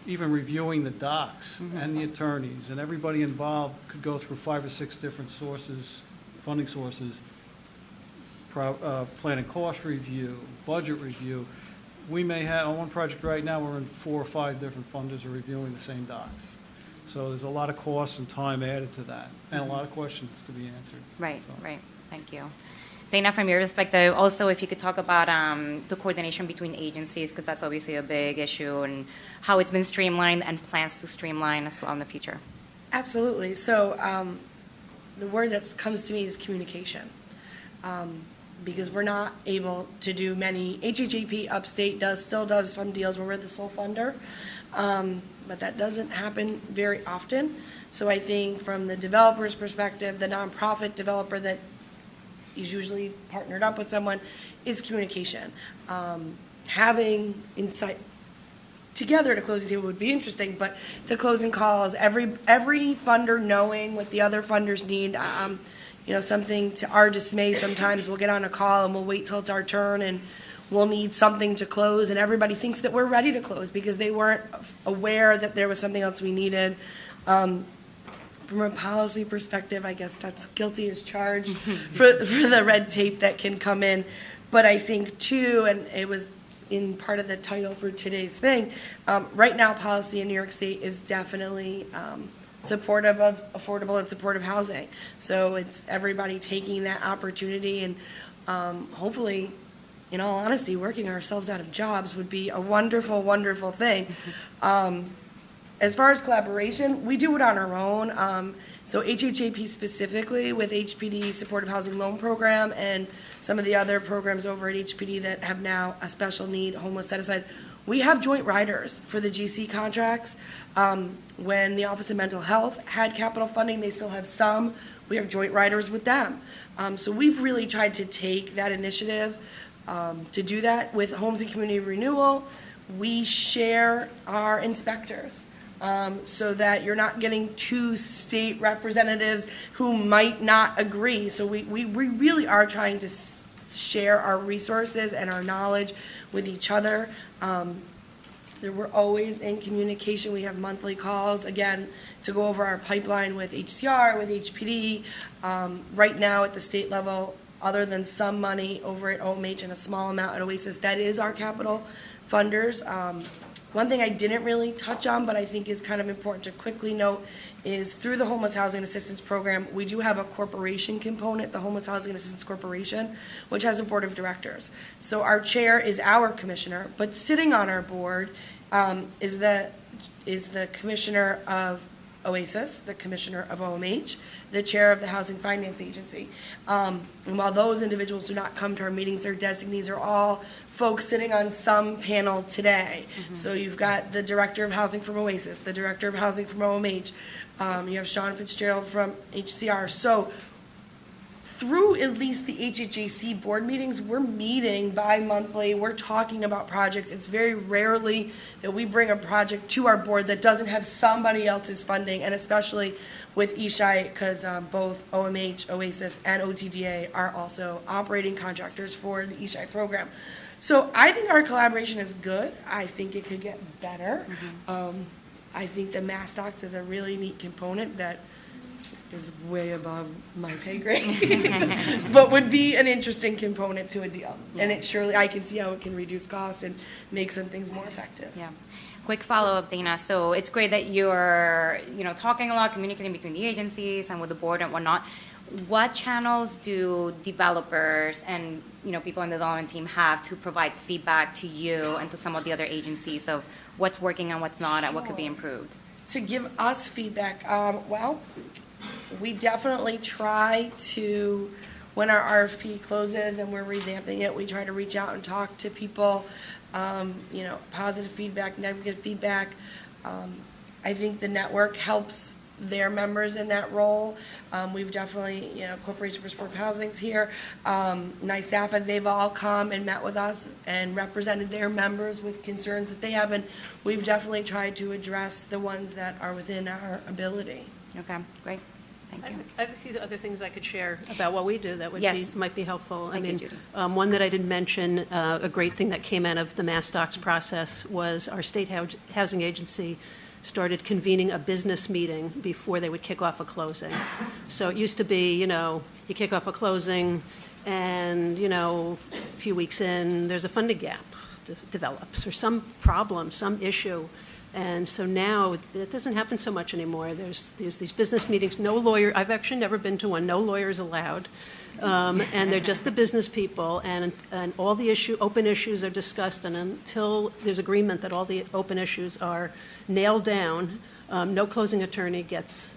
even reviewing the docs and the attorneys and everybody involved could go through 5 or 6 different sources, funding sources, plan and cost review, budget review. We may have, on one project right now, we're in 4 or 5 different funders are reviewing the same docs. So there's a lot of costs and time added to that and a lot of questions to be answered. Right, So. right. Thank you. Dana, from your perspective, also if you could talk about the coordination between agencies, because that's obviously a big issue, and how it's been streamlined and plans to streamline as well in the future. Absolutely. So the word that comes to me is communication. Because we're not able to do many. HHAP upstate still does some deals where we're the sole funder, but that doesn't happen very often. So I think from the developer's perspective, the nonprofit developer that is usually partnered up with someone is communication. Having insight together at a closing table would be interesting, but the closing calls, every funder knowing what the other funders need. Something to our dismay, sometimes we'll get on a call and we'll wait till it's our turn and we'll need something to close, and everybody thinks that we're ready to close because they weren't aware that there was something else we needed. From a policy perspective, I guess that's guilty as charged for the red tape that can come in. But I think, too, and it was in part of the title for today's thing, right now policy in New York State is definitely supportive of affordable and supportive housing. So it's everybody taking that opportunity, and hopefully, in all honesty, working ourselves out of jobs would be a wonderful, wonderful thing. As far as collaboration, we do it on our own. So HHAP specifically with HPD Supportive Housing Loan Program and some of the other programs over at HPD that have now a special need homeless set aside, we have joint riders for the GC contracts. When the Office of Mental Health had capital funding, they still have some. We have joint riders with them. So we've really tried to take that initiative to do that. With Homes and Community Renewal, we share our inspectors so that you're not getting two state representatives who might not agree. So we really are trying to share our resources and our knowledge with each other. We're always in communication. We have monthly calls, again, to go over our pipeline with HCR, with HPD. Right now at the state level, other than some money over at OMH and a small amount at Oasis, that is our capital funders. One thing I didn't really touch on, but I think is kind of important to quickly note, is through the Homeless Housing Assistance Program, we do have a corporation component, the Homeless Housing Assistance Corporation, which has a board of directors. So our chair is our commissioner, but sitting on our board is the commissioner of Oasis, the commissioner of OMH, the chair of the Housing Finance Agency. And while those individuals do not come to our meetings, their designees are all folks sitting on some panel today. So you've got the director of housing from Oasis, the director of housing from OMH, you have Sean Fitzgerald from HCR. So through at least the HHAC board meetings, we're meeting bi-monthly, we're talking about projects. It's very rarely that we bring a project to our board that doesn't have somebody else's funding, and especially with ESHI, because both OMH, Oasis, and OTDA are also operating contractors for the ESHI program. So I think our collaboration is good. I think it could get better. I think the MassDocs is a really neat component that is way above my pay grade, but would be an interesting component to a deal. Yeah. And it surely, I can see how it can reduce costs and make some things more effective. Yeah. Quick follow-up, Dana. So it's great that you're, talking a lot, communicating between the agencies and with the board and whatnot. What channels do developers and, people in the development team have to provide feedback to you and to some of the other agencies of what's working and what's not and what could be improved? To give us feedback, we definitely try to, when our RFP closes and we're revamping it, we try to reach out and talk to people, positive feedback, negative feedback. I think the network helps their members in that role. We've definitely, Corporation for Supportive Housing's here, NYSAFA, they've all come and met with us and represented their members with concerns that they have, and we've definitely tried to address the ones that are within our ability. Okay, great. Thank you. I have a few other things I could share about what we do that would might be helpful. Thank you, Judy. One that I didn't mention, a great thing that came out of the MassDocs process was our state housing agency started convening a business meeting before they would kick off a closing. So it used to be, you kick off a closing and, a few weeks in, there's a funding gap develops or some problem, some issue. And so now it doesn't happen so much anymore. There's these business meetings, no lawyer, I've actually never been to one, no lawyers allowed. And they're just the business people, and all the open issues are discussed, and until there's agreement that all the open issues are nailed down, no closing attorney gets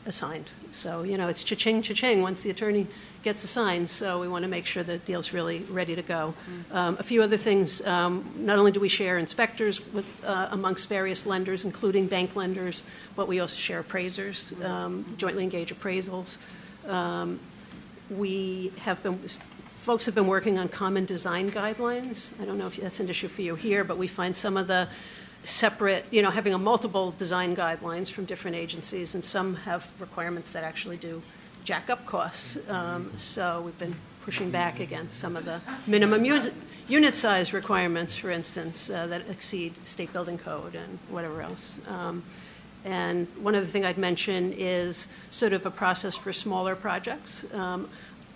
assigned. So, it's cha-ching, cha-ching once the attorney gets assigned, so we want to make sure the deal's really ready to go. A few other things, not only do we share inspectors with amongst various lenders, including bank lenders, but we also share appraisers, jointly engage appraisals. Folks have been working on common design guidelines. I don't know if that's an issue for you here, but we find some of the separate, having a multiple design guidelines from different agencies, and some have requirements that actually do jack up costs. So we've been pushing back against some of the minimum unit size requirements, for instance, that exceed state building code and whatever else. And one other thing I'd mention is sort of a process for smaller projects. I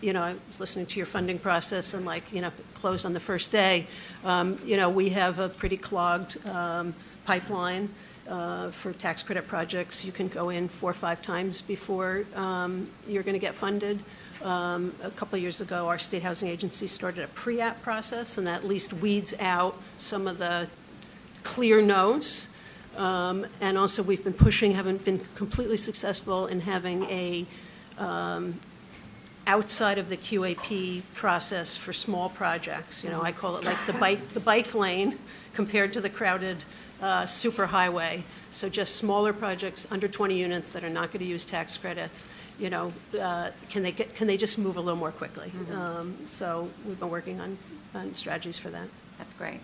was listening to your funding process and closed on the first day. We have a pretty clogged pipeline for tax credit projects. You can go in 4 or 5 times before you're going to get funded. A couple of years ago, our state housing agency started a pre-app process, and that at least weeds out some of the clear no's. And also, we've been pushing, haven't been completely successful in having a outside of the QAP process for small projects. You know, I call it like the bike lane compared to the crowded superhighway. So just smaller projects under 20 units that are not going to use tax credits. You know, can they just move a little more quickly? So we've been working on strategies for that. That's great.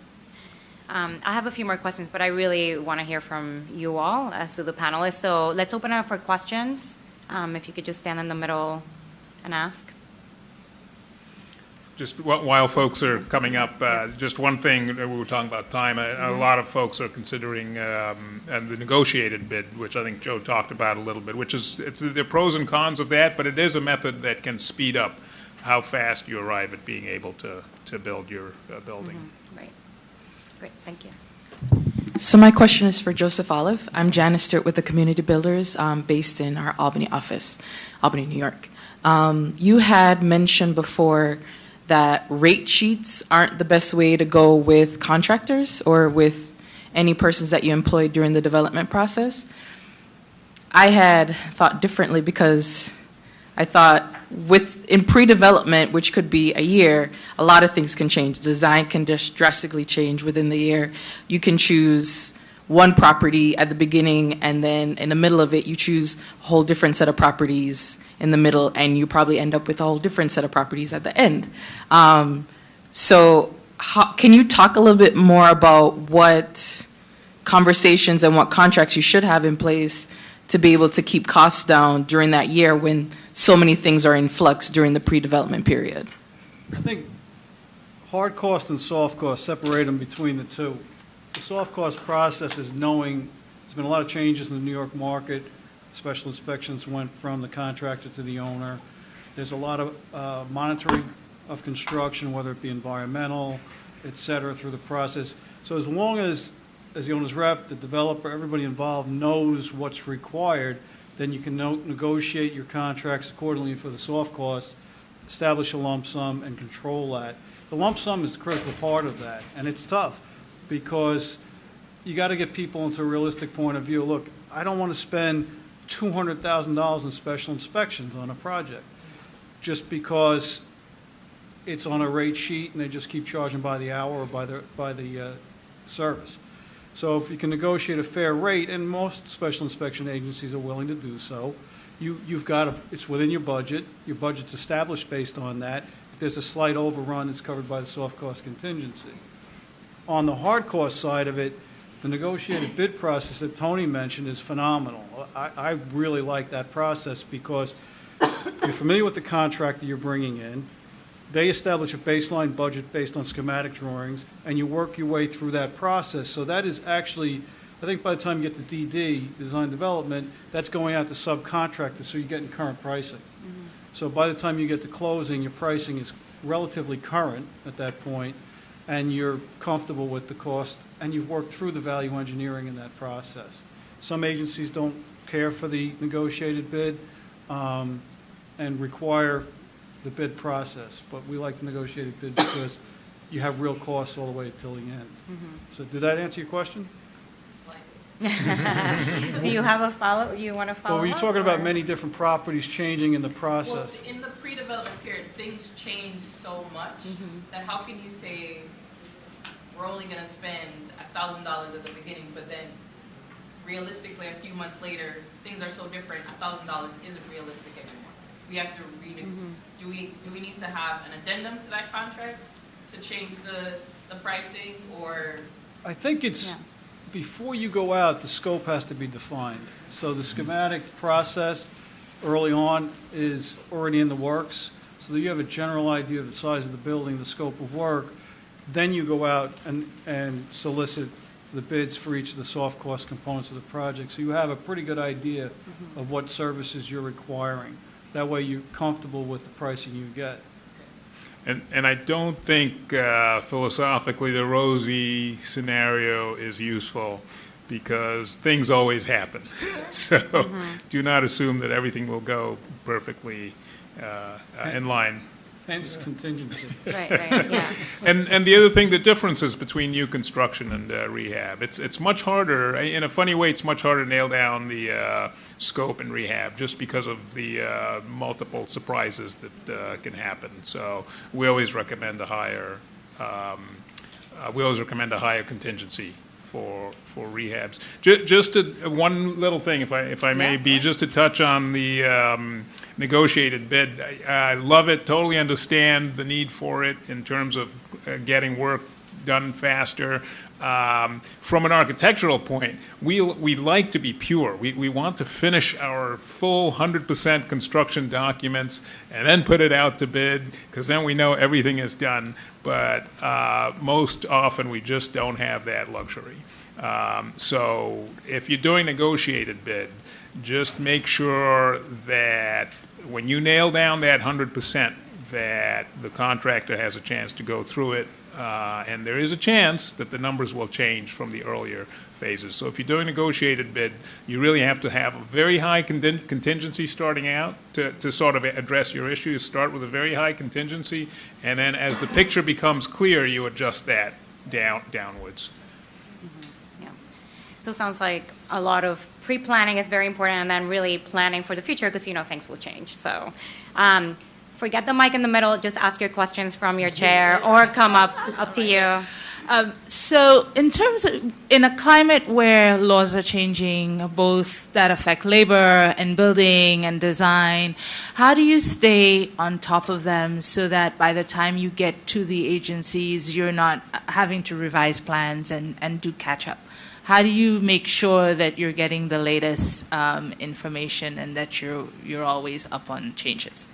I have a few more questions, but I really want to hear from you all as to the panelists. So let's open it up for questions. If you could just stand in the middle and ask. Just while folks are coming up, just one thing, we were talking about time. A lot of folks are considering and the negotiated bid, which I think Joe talked about a little bit, which is, the pros and cons of that, but it is a method that can speed up how fast you arrive at being able to build your building. Right. Great, thank you. So my question is for Joseph Olive. I'm Janice Stewart with the Community Builders based in our Albany office, Albany, New York. You had mentioned before that rate sheets aren't the best way to go with contractors or with any persons that you employ during the development process. I had thought differently because I thought in pre-development, which could be a year, a lot of things can change. Design can just drastically change within the year. You can choose one property at the beginning, and then in the middle of it, you choose a whole different set of properties in the middle, and you probably end up with a whole different set of properties at the end. Can you talk a little bit more about what conversations and what contracts you should have in place to be able to keep costs down during that year when so many things are in flux during the pre-development period? I think hard cost and soft cost, separate them between the two. The soft cost process is knowing there's been a lot of changes in the New York market. Special inspections went from the contractor to the owner. There's a lot of monitoring of construction, whether it be environmental, et cetera, through the process. So as long as the owner's rep, the developer, everybody involved knows what's required, then you can negotiate your contracts accordingly for the soft costs, establish a lump sum, and control that. The lump sum is the critical part of that, and it's tough because you got to get people into a realistic point of view. Look, I don't want to spend $200,000 in special inspections on a project just because it's on a rate sheet and they just keep charging by the hour or by the service. So if you can negotiate a fair rate, and most special inspection agencies are willing to do so, it's within your budget. Your budget's established based on that. If there's a slight overrun, it's covered by the soft cost contingency. On the hard cost side of it, the negotiated bid process that Tony mentioned is phenomenal. I really like that process because you're familiar with the contractor you're bringing in. They establish a baseline budget based on schematic drawings, and you work your way through that process. So that is actually, I think by the time you get to DD, design development, that's going out to subcontractors, so you're getting current pricing. So by the time you get to closing, your pricing is relatively current at that point, and you're comfortable with the cost, and you've worked through the value engineering in that process. Some agencies don't care for the negotiated bid and require the bid process, but we like the negotiated bid because you have real costs all the way till the end. So did that answer your question? Do you have a follow? You want to follow? Well, were you talking about many different properties changing in the process? Well, in the pre-development period, things change so much that how can you say we're only going to spend $1,000 at the beginning, but then realistically, a few months later, things are so different, $1,000 isn't realistic anymore. We have to do we need to have an addendum to that contract to change the pricing, or? I think it's, before you go out, the scope has to be defined. So the schematic process early on is already in the works, so that you have a general idea of the size of the building, the scope of work. Then you go out and solicit the bids for each of the soft cost components of the project. So you have a pretty good idea of what services you're requiring. That way you're comfortable with the pricing you get. And I don't think philosophically the rosy scenario is useful because things always happen. So do not assume that everything will go perfectly in line. Hence contingency. Right, yeah. And the other thing, the differences between new construction and rehab. It's much harder, in a funny way, it's much harder to nail down the scope in rehab just because of the multiple surprises that can happen. So we always recommend a higher contingency for rehabs. Just one little thing, if I may be, just to touch on the negotiated bid. I love it, totally understand the need for it in terms of getting work done faster. From an architectural point, we like to be pure. We want to finish our full 100% construction documents and then put it out to bid, because then we know everything is done. But most often we just don't have that luxury. So if you're doing negotiated bid, just make sure that when you nail down that 100%, that the contractor has a chance to go through it, and there is a chance that the numbers will change from the earlier phases. So if you're doing negotiated bid, you really have to have a very high contingency starting out to sort of address your issues. Start with a very high contingency, and then as the picture becomes clear, you adjust that downwards. Yeah. So it sounds like a lot of pre-planning is very important, and then really planning for the future, because things will change. So forget the mic in the middle. Just ask your questions from your chair or come up to you. So in terms of, in a climate where laws are changing, both that affect labor and building and design, how do you stay on top of them so that by the time you get to the agencies, you're not having to revise plans and do catch up? How do you make sure that you're getting the latest information and that you're always up on changes?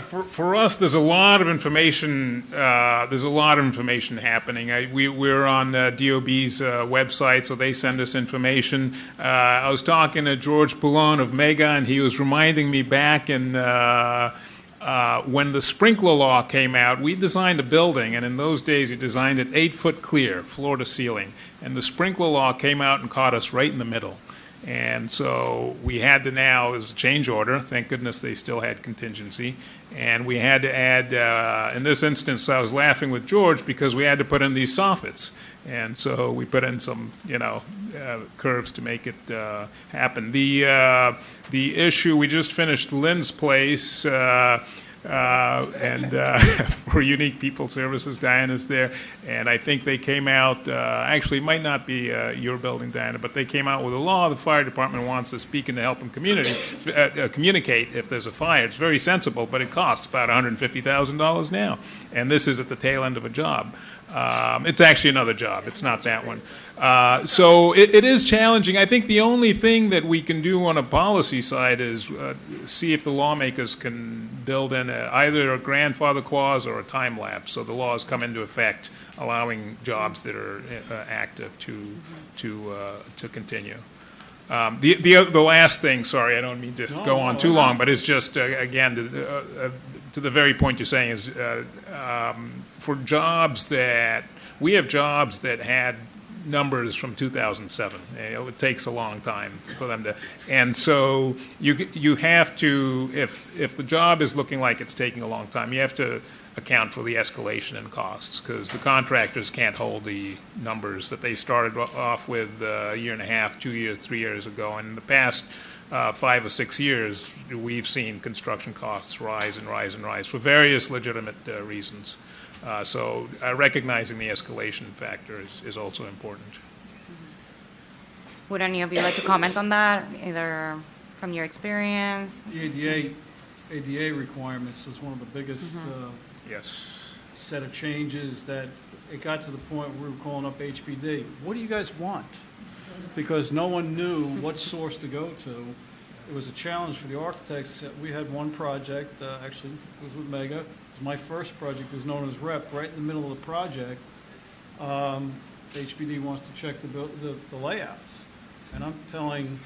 For us, there's a lot of information. There's a lot of information happening. We're on DOB's website, so they send us information. I was talking to George Poulon of Mega, and he was reminding me back in when the sprinkler law came out. We designed a building, and in those days, you designed it 8 foot clear, floor to ceiling. And the sprinkler law came out and caught us right in the middle. And so we had to now, it was a change order, thank goodness they still had contingency, and we had to add, in this instance I was laughing with George because we had to put in these soffits, and so we put in some, curves to make it happen. The issue, we just finished Lynn's place, and for Unique People Services, Diana's there, and I think they came out, actually it might not be your building, Diana, but they came out with a law. The fire department wants to speak in to help them communicate if there's a fire. It's very sensible, but it costs about $150,000 now, and this is at the tail end of a job. It's actually another job. It's not that one. So it is challenging. I think the only thing that we can do on a policy side is see if the lawmakers can build in either a grandfather clause or a time lapse, so the laws come into effect, allowing jobs that are active to continue. The last thing, sorry, I don't mean to go on too long, but it's just again to the very point you're saying is for jobs that we have jobs that had numbers from 2007. It takes a long time for them to, and so you have to, if the job is looking like it's taking a long time, you have to account for the escalation in costs, because the contractors can't hold the numbers that they started off with a year and a half, 2 years, 3 years ago. And in the past 5 or 6 years, we've seen construction costs rise and rise and rise for various legitimate reasons. So recognizing the escalation factor is also important. Would any of you like to comment on that, either from your experience? The ADA requirements was one of the biggest Yes. set of changes that it got to the point where we were calling up HPD. What do you guys want? Because no one knew what source to go to. It was a challenge for the architects. We had one project, actually it was with Mega. It was my first project, is known as REP. Right in the middle of the project, HPD wants to check the layouts. And I'm telling,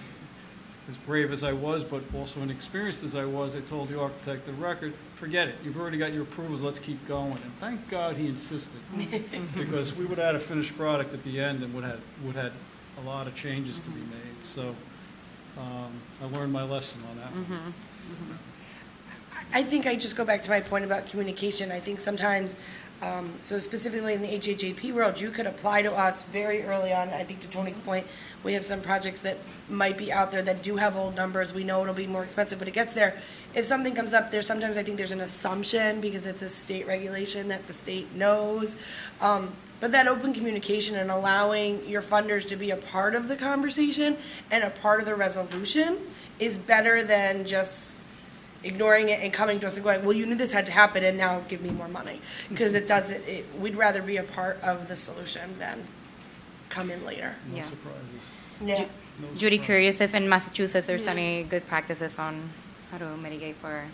as brave as I was, but also inexperienced as I was, I told the architect the record, forget it. You've already got your approvals. Let's keep going. And thank God he insisted, because we would have had a finished product at the end and would have a lot of changes to be made. So I learned my lesson on that one. I think I just go back to my point about communication. I think sometimes, so specifically in the HHAP world, you could apply to us very early on. I think to Tony's point, we have some projects that might be out there that do have old numbers. We know it'll be more expensive, but it gets there. If something comes up there, sometimes I think there's an assumption because it's a state regulation that the state knows. But that open communication and allowing your funders to be a part of the conversation and a part of the resolution is better than just ignoring it and coming to us and going, well, you knew this had to happen and now give me more money. Because it doesn't, we'd rather be a part of the solution than come in later. No Yeah. surprises. Yeah. Judy, curious if in Massachusetts there's any good practices on how to mitigate for.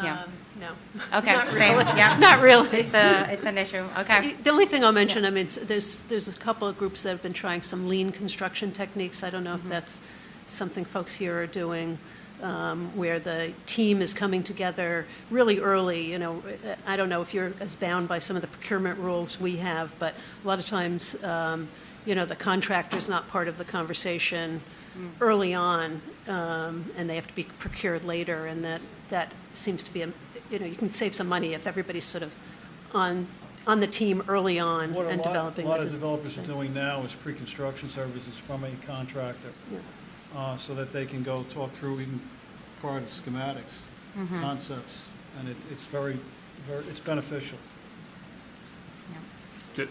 Yeah. No. Okay. Not Same. really. Yeah. Not really. It's an issue. Okay. The only thing I'll mention, I mean, there's a couple of groups that have been trying some lean construction techniques. I don't know if that's something folks here are doing, where the team is coming together really early. You know, I don't know if you're as bound by some of the procurement rules we have, but a lot of times, you know, the contractor's not part of the conversation early on, and they have to be procured later, and that seems to be you know, you can save some money if everybody's sort of on the team early on What and developing. a lot the of developers are doing now is pre-construction services from a contractor, so that they can go talk through even prior to schematics, concepts, and it's very, it's beneficial.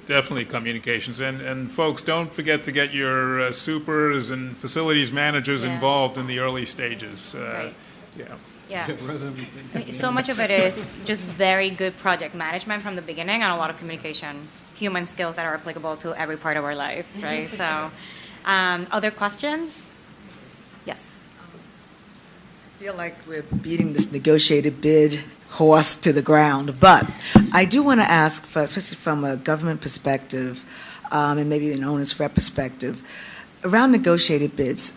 Definitely communications. And folks, don't forget to get your supers and facilities managers Yeah. involved in the early stages. Right. Yeah. Yeah. Rather than- So much of it is just very good project management from the beginning and a lot of communication, human skills that are applicable to every part of our lives, right? So, other questions? Yes. I feel like we're beating this negotiated bid horse to the ground, but I do want to ask, especially from a government perspective, and maybe an owner's rep perspective, around negotiated bids,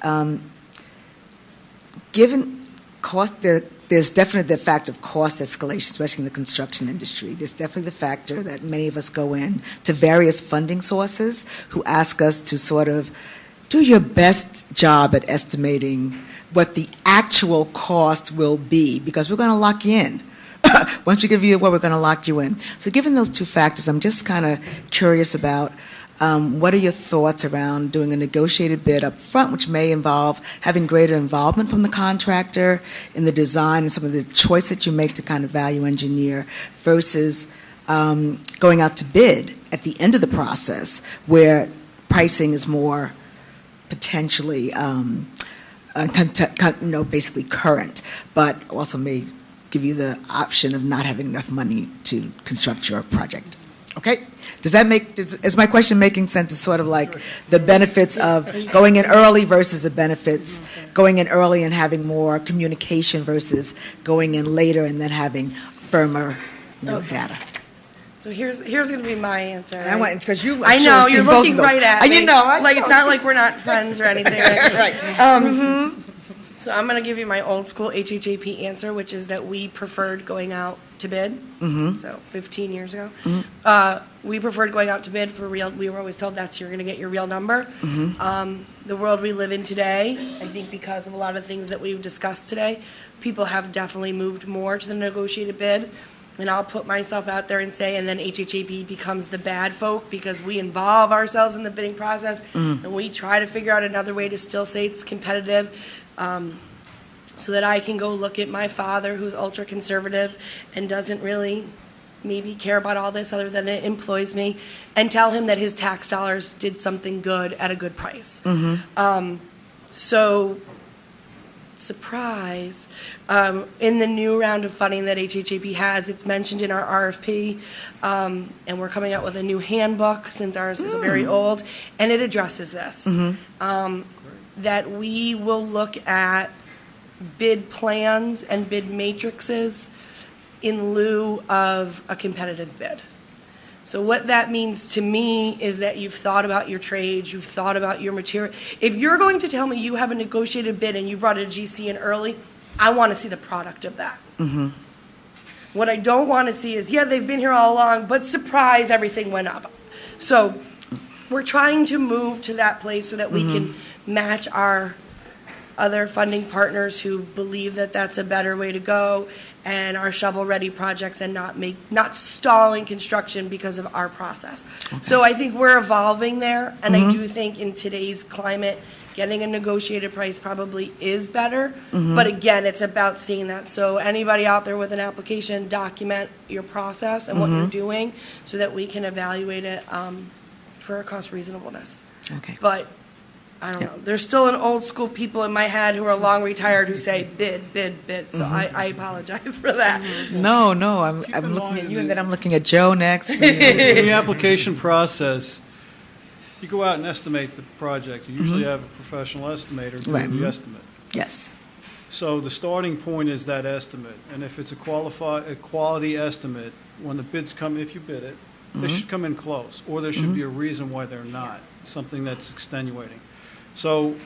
given cost, there's definitely the factor of cost escalation, especially in the construction industry. There's definitely the factor that many of us go in to various funding sources who ask us to sort of do your best job at estimating what the actual cost will be, because we're going to lock you in. Once we give you what, we're going to lock you in. So given those two factors, I'm just kind of curious about what are your thoughts around doing a negotiated bid up front, which may involve having greater involvement from the contractor in the design and some of the choice that you make to kind of value engineer, versus going out to bid at the end of the process where pricing is more potentially basically current, but also may give you the option of not having enough money to construct your project. Okay? Is my question making sense? It's sort of like the benefits of going in early versus the benefits going in early and having more communication versus going in later and then having firmer data. So here's going to be my answer. And I want, because you, I know, you're looking right at me. You know, I like, know. it's not like we're not friends or anything. Right. So I'm going to give you my old school HHAP answer, which is that we preferred going out to bid. So 15 years ago. We preferred going out to bid for real. We were always told that's you're going to get your real number. The world we live in today, I think because of a lot of things that we've discussed today, people have definitely moved more to the negotiated bid. And I'll put myself out there and say, and then HHAP becomes the bad folk because we involve ourselves in the bidding process and we try to figure out another way to still say it's competitive, so that I can go look at my father who's ultra conservative and doesn't really maybe care about all this other than it employs me, and tell him that his tax dollars did something good at a good price. So surprise, in the new round of funding that HHAP has, it's mentioned in our RFP, and we're coming out with a new handbook since ours is very old, and it addresses this, that we will look at bid plans and bid matrices in lieu of a competitive bid. So what that means to me is that you've thought about your trades, you've thought about your material. If you're going to tell me you have a negotiated bid and you brought a GC in early, I want to see the product of that. What I don't want to see is, yeah, they've been here all along, but surprise, everything went up. So we're trying to move to that place so that we can match our other funding partners who believe that that's a better way to go and are shovel-ready projects and not stalling construction because of our process. So I think we're evolving there, and I do think in today's climate, getting a negotiated price probably is better. But again, it's about seeing that. So anybody out there with an application, document your process and what you're doing so that we can evaluate it for cost reasonableness. Okay. But I don't know. There's still an old school people in my head who are long retired who say bid, bid, bid. So I apologize for that. No, I'm in looking mind at you, and that- then I'm looking at Joe next. In the application process, you go out and estimate the project. You usually have a professional estimator doing Right. the estimate. Yes. So the starting point is that estimate, and if it's a quality estimate, when the bids come, if you bid it, they should come in close, or there should be a reason why they're not, something that's extenuating. So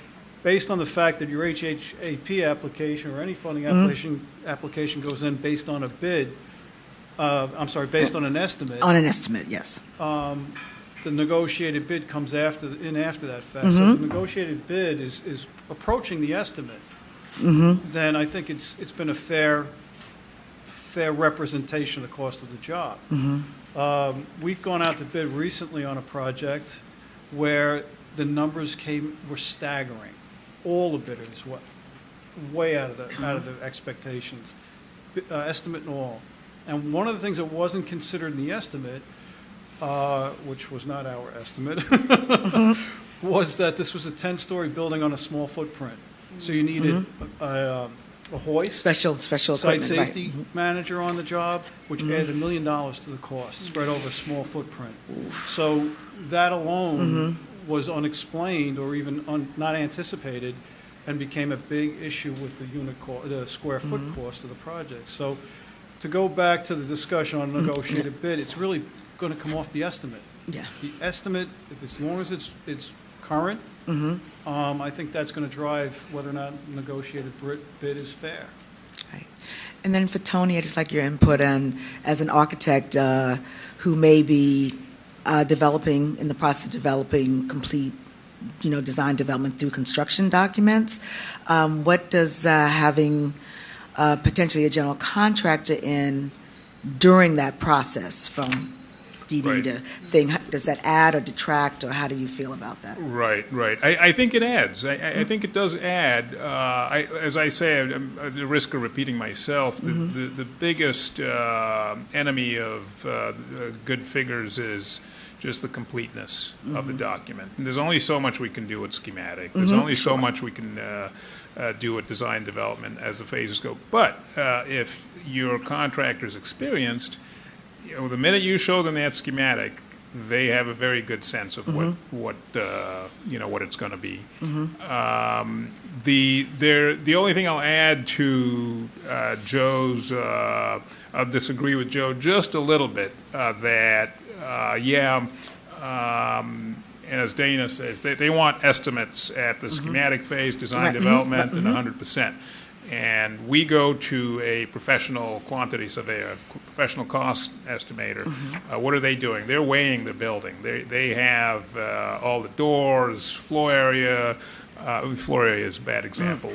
based on the fact that your HHAP application or any funding application goes in based on a bid, based on an estimate, On an estimate, yes. the negotiated bid comes after that fact. So if the negotiated bid is approaching the estimate, then I think it's been a fair representation of the cost of the job. We've gone out to bid recently on a project where the numbers were staggering. All the bidders were way out of the expectations, estimate and all. And one of the things that wasn't considered in the estimate, which was not our estimate, was that this was a 10-story building on a small footprint. So you needed a hoist, Special site equipment, right. safety manager on the job, which added $1 million to the cost, spread over a small footprint. So that alone was unexplained or even not anticipated, and became a big issue with the square foot cost of the project. So to go back to the discussion on negotiated bid, it's really going to come off the estimate. Yeah. The estimate, as long as it's current, I think that's going to drive whether or not negotiated bid is fair. Right. And then for Tony, I'd just like your input on, as an architect who may be in the process of developing complete, design development through construction documents. What does having potentially a general contractor in during that process from DD Right. to thing, does that add or detract, or how do you feel about that? Right. I think it adds. I think it does add. As I say, I'm at the risk of repeating myself, the biggest enemy of good figures is just the completeness of the document. And there's only so much we can do with schematic. There's only so much we can do with design development as the phases go. But if your contractor's experienced, the minute you show them that schematic, they have a very good sense of what it's going to be. The only thing I'll add to Joe's, I'll disagree with Joe just a little bit, and as Dana says, they want estimates at the schematic phase, design Right. development, and 100%. And we go to a professional quantity surveyor, professional cost estimator. What are they doing? They're weighing the building. They have all the doors, floor area. Floor area is a bad example.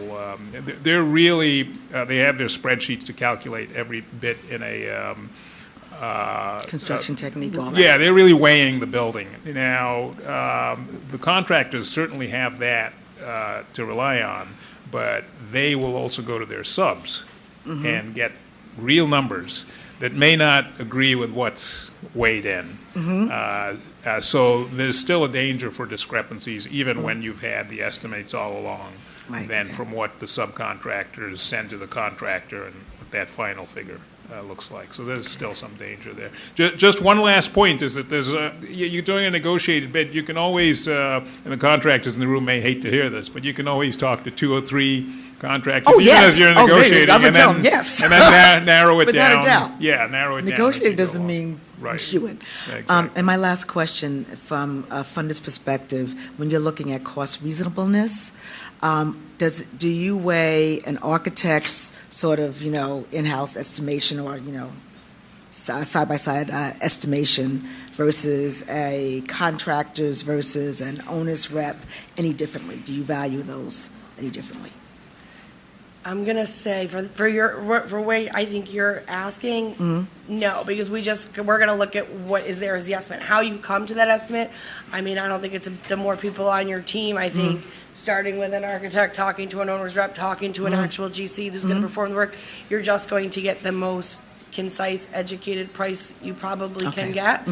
They're really, they have their spreadsheets to calculate every bit in a Construction technique, all that. yeah, they're really weighing the building. Now, the contractors certainly have that to rely on, but they will also go to their subs and get real numbers that may not agree with what's weighed in. So there's still a danger for discrepancies, even when you've had the estimates all along, Right, than okay. from what the subcontractors send to the contractor and what that final figure looks like. So there's still some danger there. Just one last point is that you're doing a negotiated bid. You can always, and the contractors in the room may hate to hear this, but you can always talk to 2 or 3 contractors, Oh, even yes. as you're Oh, really? negotiating, I would and tell then, them yes. and then narrow it Without down. a doubt. Yeah, narrow it down. as Negotiated you go doesn't along. mean Right. shooing. Yeah, exactly. And my last question, from a funder's perspective, when you're looking at cost reasonableness, do you weigh an architect's sort of, in-house estimation or, side-by-side estimation versus a contractor's versus an owner's rep any differently? Do you value those any differently? I'm gonna say for way I think you're asking, no, because we're gonna look at what is there as the estimate. How you come to that estimate, I mean, I don't think it's the more people on your team. I think starting with an architect, talking to an owner's rep, talking to an actual GC who's gonna perform the work, you're just going to get the most concise, educated price you probably can get.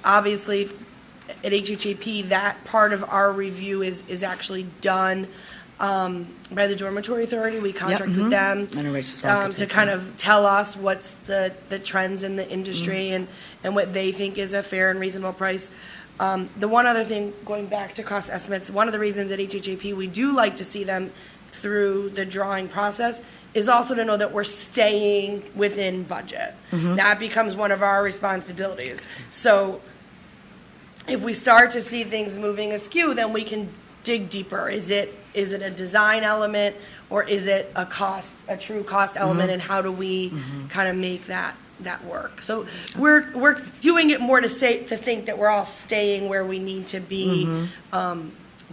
Obviously, at HHAP, that part of our review is actually done by the Dormitory Authority. We contract with them to kind of tell us what's the trends in the industry and what they think is a fair and reasonable price. The one other thing, going back to cost estimates, one of the reasons at HHAP we do like to see them through the drawing process is also to know that we're staying within budget. That becomes one of our responsibilities. So if we start to see things moving askew, then we can dig deeper. Is it a design element, or is it a true cost element, and how do we kind of make that work? So we're doing it more to think that we're all staying where we need to be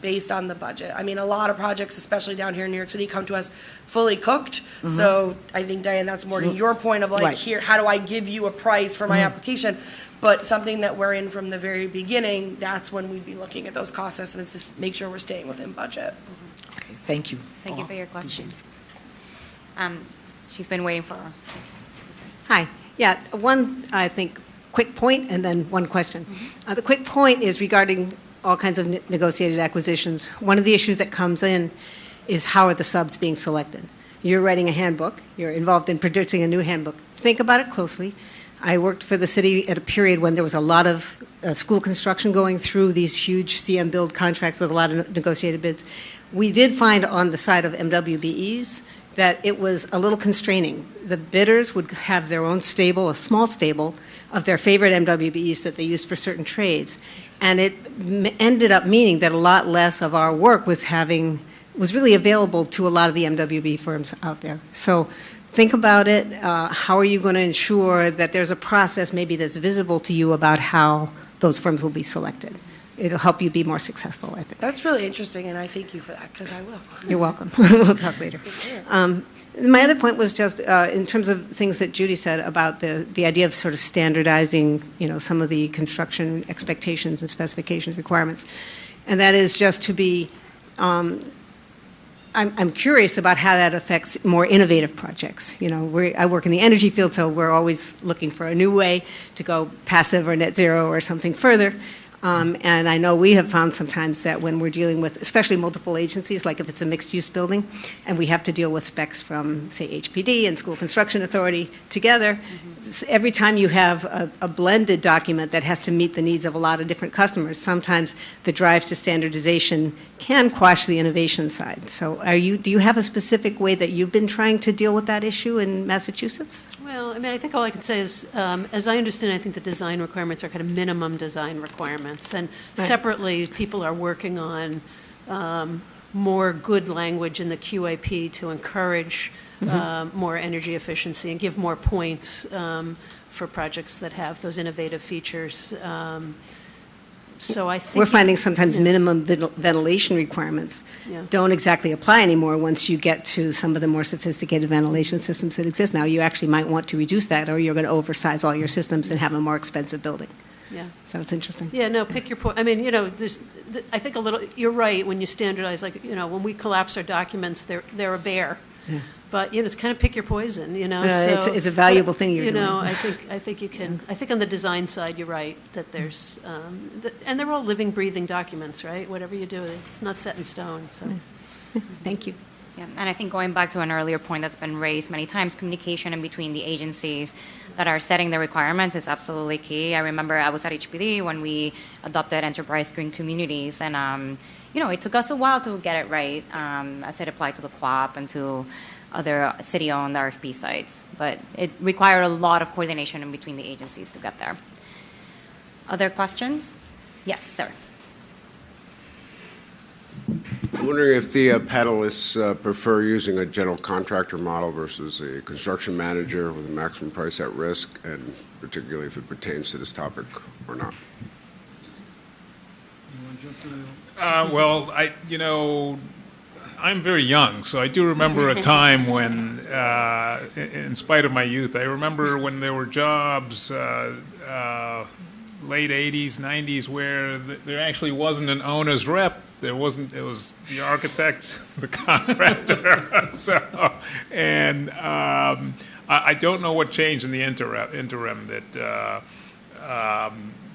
based on the budget. I mean, a lot of projects, especially down here in New York City, come to us fully cooked. So I think, Diane, that's more to your point of like, here, how do I give you a price for my application? But something that we're in from the very beginning, that's when we'd be looking at those cost estimates to make sure we're staying within budget. Okay, thank you. Thank you for your questions. She's been waiting for. Hi. Yeah, one, I think, quick point and then one question. The quick point is regarding all kinds of negotiated acquisitions. One of the issues that comes in is how are the subs being selected? You're writing a handbook. You're involved in producing a new handbook. Think about it closely. I worked for the city at a period when there was a lot of school construction going through these huge CM build contracts with a lot of negotiated bids. We did find on the side of MWBEs that it was a little constraining. The bidders would have their own stable, a small stable, of their favorite MWBEs that they used for certain trades. And it ended up meaning that a lot less of our work was really available to a lot of the MWB firms out there. So think about it. How are you going to ensure that there's a process maybe that's visible to you about how those firms will be selected? It'll help you be more successful, I think. That's really interesting, and I thank you for that, because I will. You're welcome. We'll talk later. My other point was just in terms of things that Judy said about the idea of sort of standardizing, some of the construction expectations and specifications requirements. And that is just to be, I'm curious about how that affects more innovative projects. I work in the energy field, so we're always looking for a new way to go passive or net zero or something further. And I know we have found sometimes that when we're dealing with, especially multiple agencies, like if it's a mixed-use building, and we have to deal with specs from, say, HPD and School Construction Authority together, every time you have a blended document that has to meet the needs of a lot of different customers, sometimes the drive to standardization can quash the innovation side. So do you have a specific way that you've been trying to deal with that issue in Massachusetts? Well, I mean, I think all I can say is, as I understand, I think the design requirements are kind of minimum design requirements. And separately, people are working on more good language in the QAP to encourage more energy efficiency and give more points for projects that have those innovative features. So I think we're finding sometimes minimum ventilation requirements don't exactly apply anymore once you get to some of the more sophisticated ventilation systems that exist now. You actually might want to reduce that, or you're going to oversize all your systems and have a more expensive building. Yeah. So it's interesting. Yeah, no, pick your point. I mean, I think you're right when you standardize, like, when we collapse our documents, they're a bear. Yeah. But, it's kind of pick your poison, So, it's a valuable thing you're doing. I think you can, I think on the design side, you're right, that there's, and they're all living, breathing documents, right? Whatever you do, it's not set in stone, so. Thank you. Yeah, and I think going back to an earlier point that's been raised many times, communication in between the agencies that are setting the requirements is absolutely key. I remember I was at HPD when we adopted Enterprise Green Communities, and it took us a while to get it right as it applied to the co-op and to other city-owned RFP sites. But it required a lot of coordination in between the agencies to get there. Other questions? Yes, sir. I'm wondering if the panelists prefer using a general contractor model versus a construction manager with a maximum price at risk, and particularly if it pertains to this topic or not. Well, I'm very young, so I do remember a time when, in spite of my youth, I remember when there were jobs, late 80s, 90s, where there actually wasn't an owner's rep. There wasn't. It was the architect, the contractor. I don't know what changed in the interim that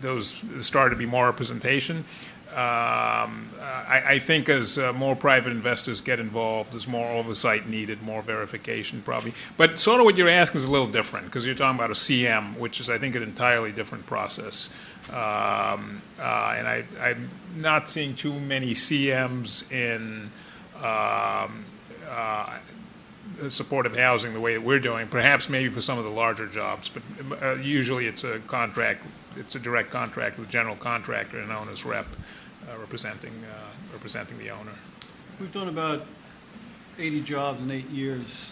those started to be more representation. I think as more private investors get involved, there's more oversight needed, more verification probably. But sort of what you're asking is a little different, because you're talking about a CM, which is, I think, an entirely different process. And I'm not seeing too many CMs in supportive housing the way that we're doing, perhaps maybe for some of the larger jobs, but usually it's a contract, it's a direct contract with a general contractor and owner's rep representing the owner. We've done about 80 jobs in 8 years.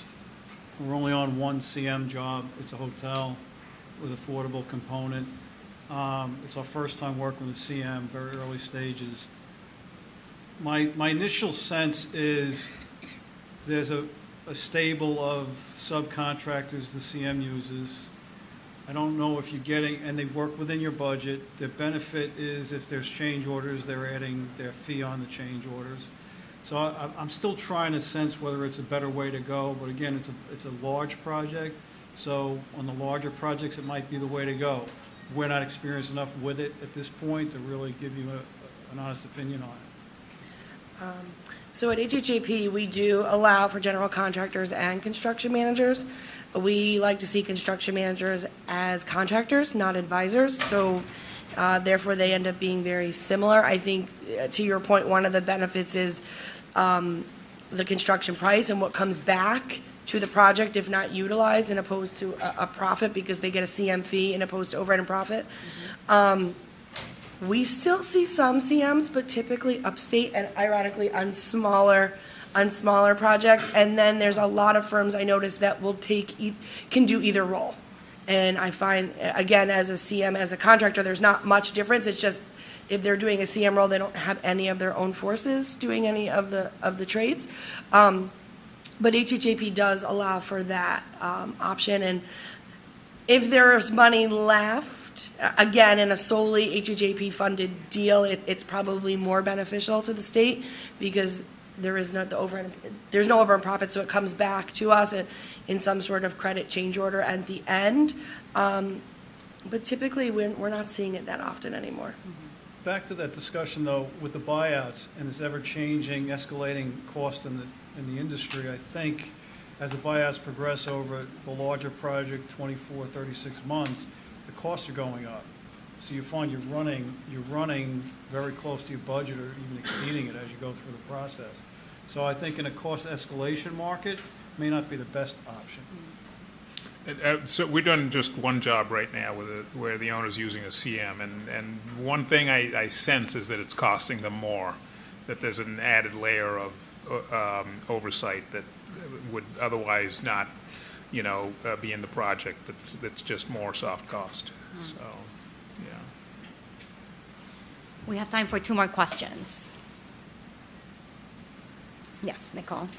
We're only on one CM job. It's a hotel with affordable component. It's our first time working with CM, very early stages. My initial sense is there's a stable of subcontractors the CM uses. I don't know if you're getting, and they work within your budget. The benefit is if there's change orders, they're adding their fee on the change orders. So I'm still trying to sense whether it's a better way to go, but again, it's a large project. So on the larger projects, it might be the way to go. We're not experienced enough with it at this point to really give you an honest opinion on it. So at HHAP, we do allow for general contractors and construction managers. We like to see construction managers as contractors, not advisors, so therefore they end up being very similar. I think, to your point, one of the benefits is the construction price and what comes back to the project if not utilized, in opposed to a profit, because they get a CM fee in opposed to overhead and profit. We still see some CMs, but typically upstate and ironically on smaller projects. And then there's a lot of firms I notice that will can do either role. And I find, again, as a CM, as a contractor, there's not much difference. It's just if they're doing a CM role, they don't have any of their own forces doing any of the trades. But HHAP does allow for that option. And if there's money left, again, in a solely HHAP funded deal, it's probably more beneficial to the state because there's no overhead profit, so it comes back to us in some sort of credit change order at the end. But typically, we're not seeing it that often anymore. Back to that discussion, though, with the buyouts and this ever-changing, escalating cost in the industry, I think as the buyouts progress over the larger project, 24, 36 months, the costs are going up. So you find you're running very close to your budget or even exceeding it as you go through the process. So I think in a cost escalation market, may not be the best option. So we're doing just one job right now where the owner's using a CM, and one thing I sense is that it's costing them more, that there's an added layer of oversight that would otherwise not, be in the project. That's just more soft cost. So, yeah. We have time for 2 more questions. Yes, Nicole.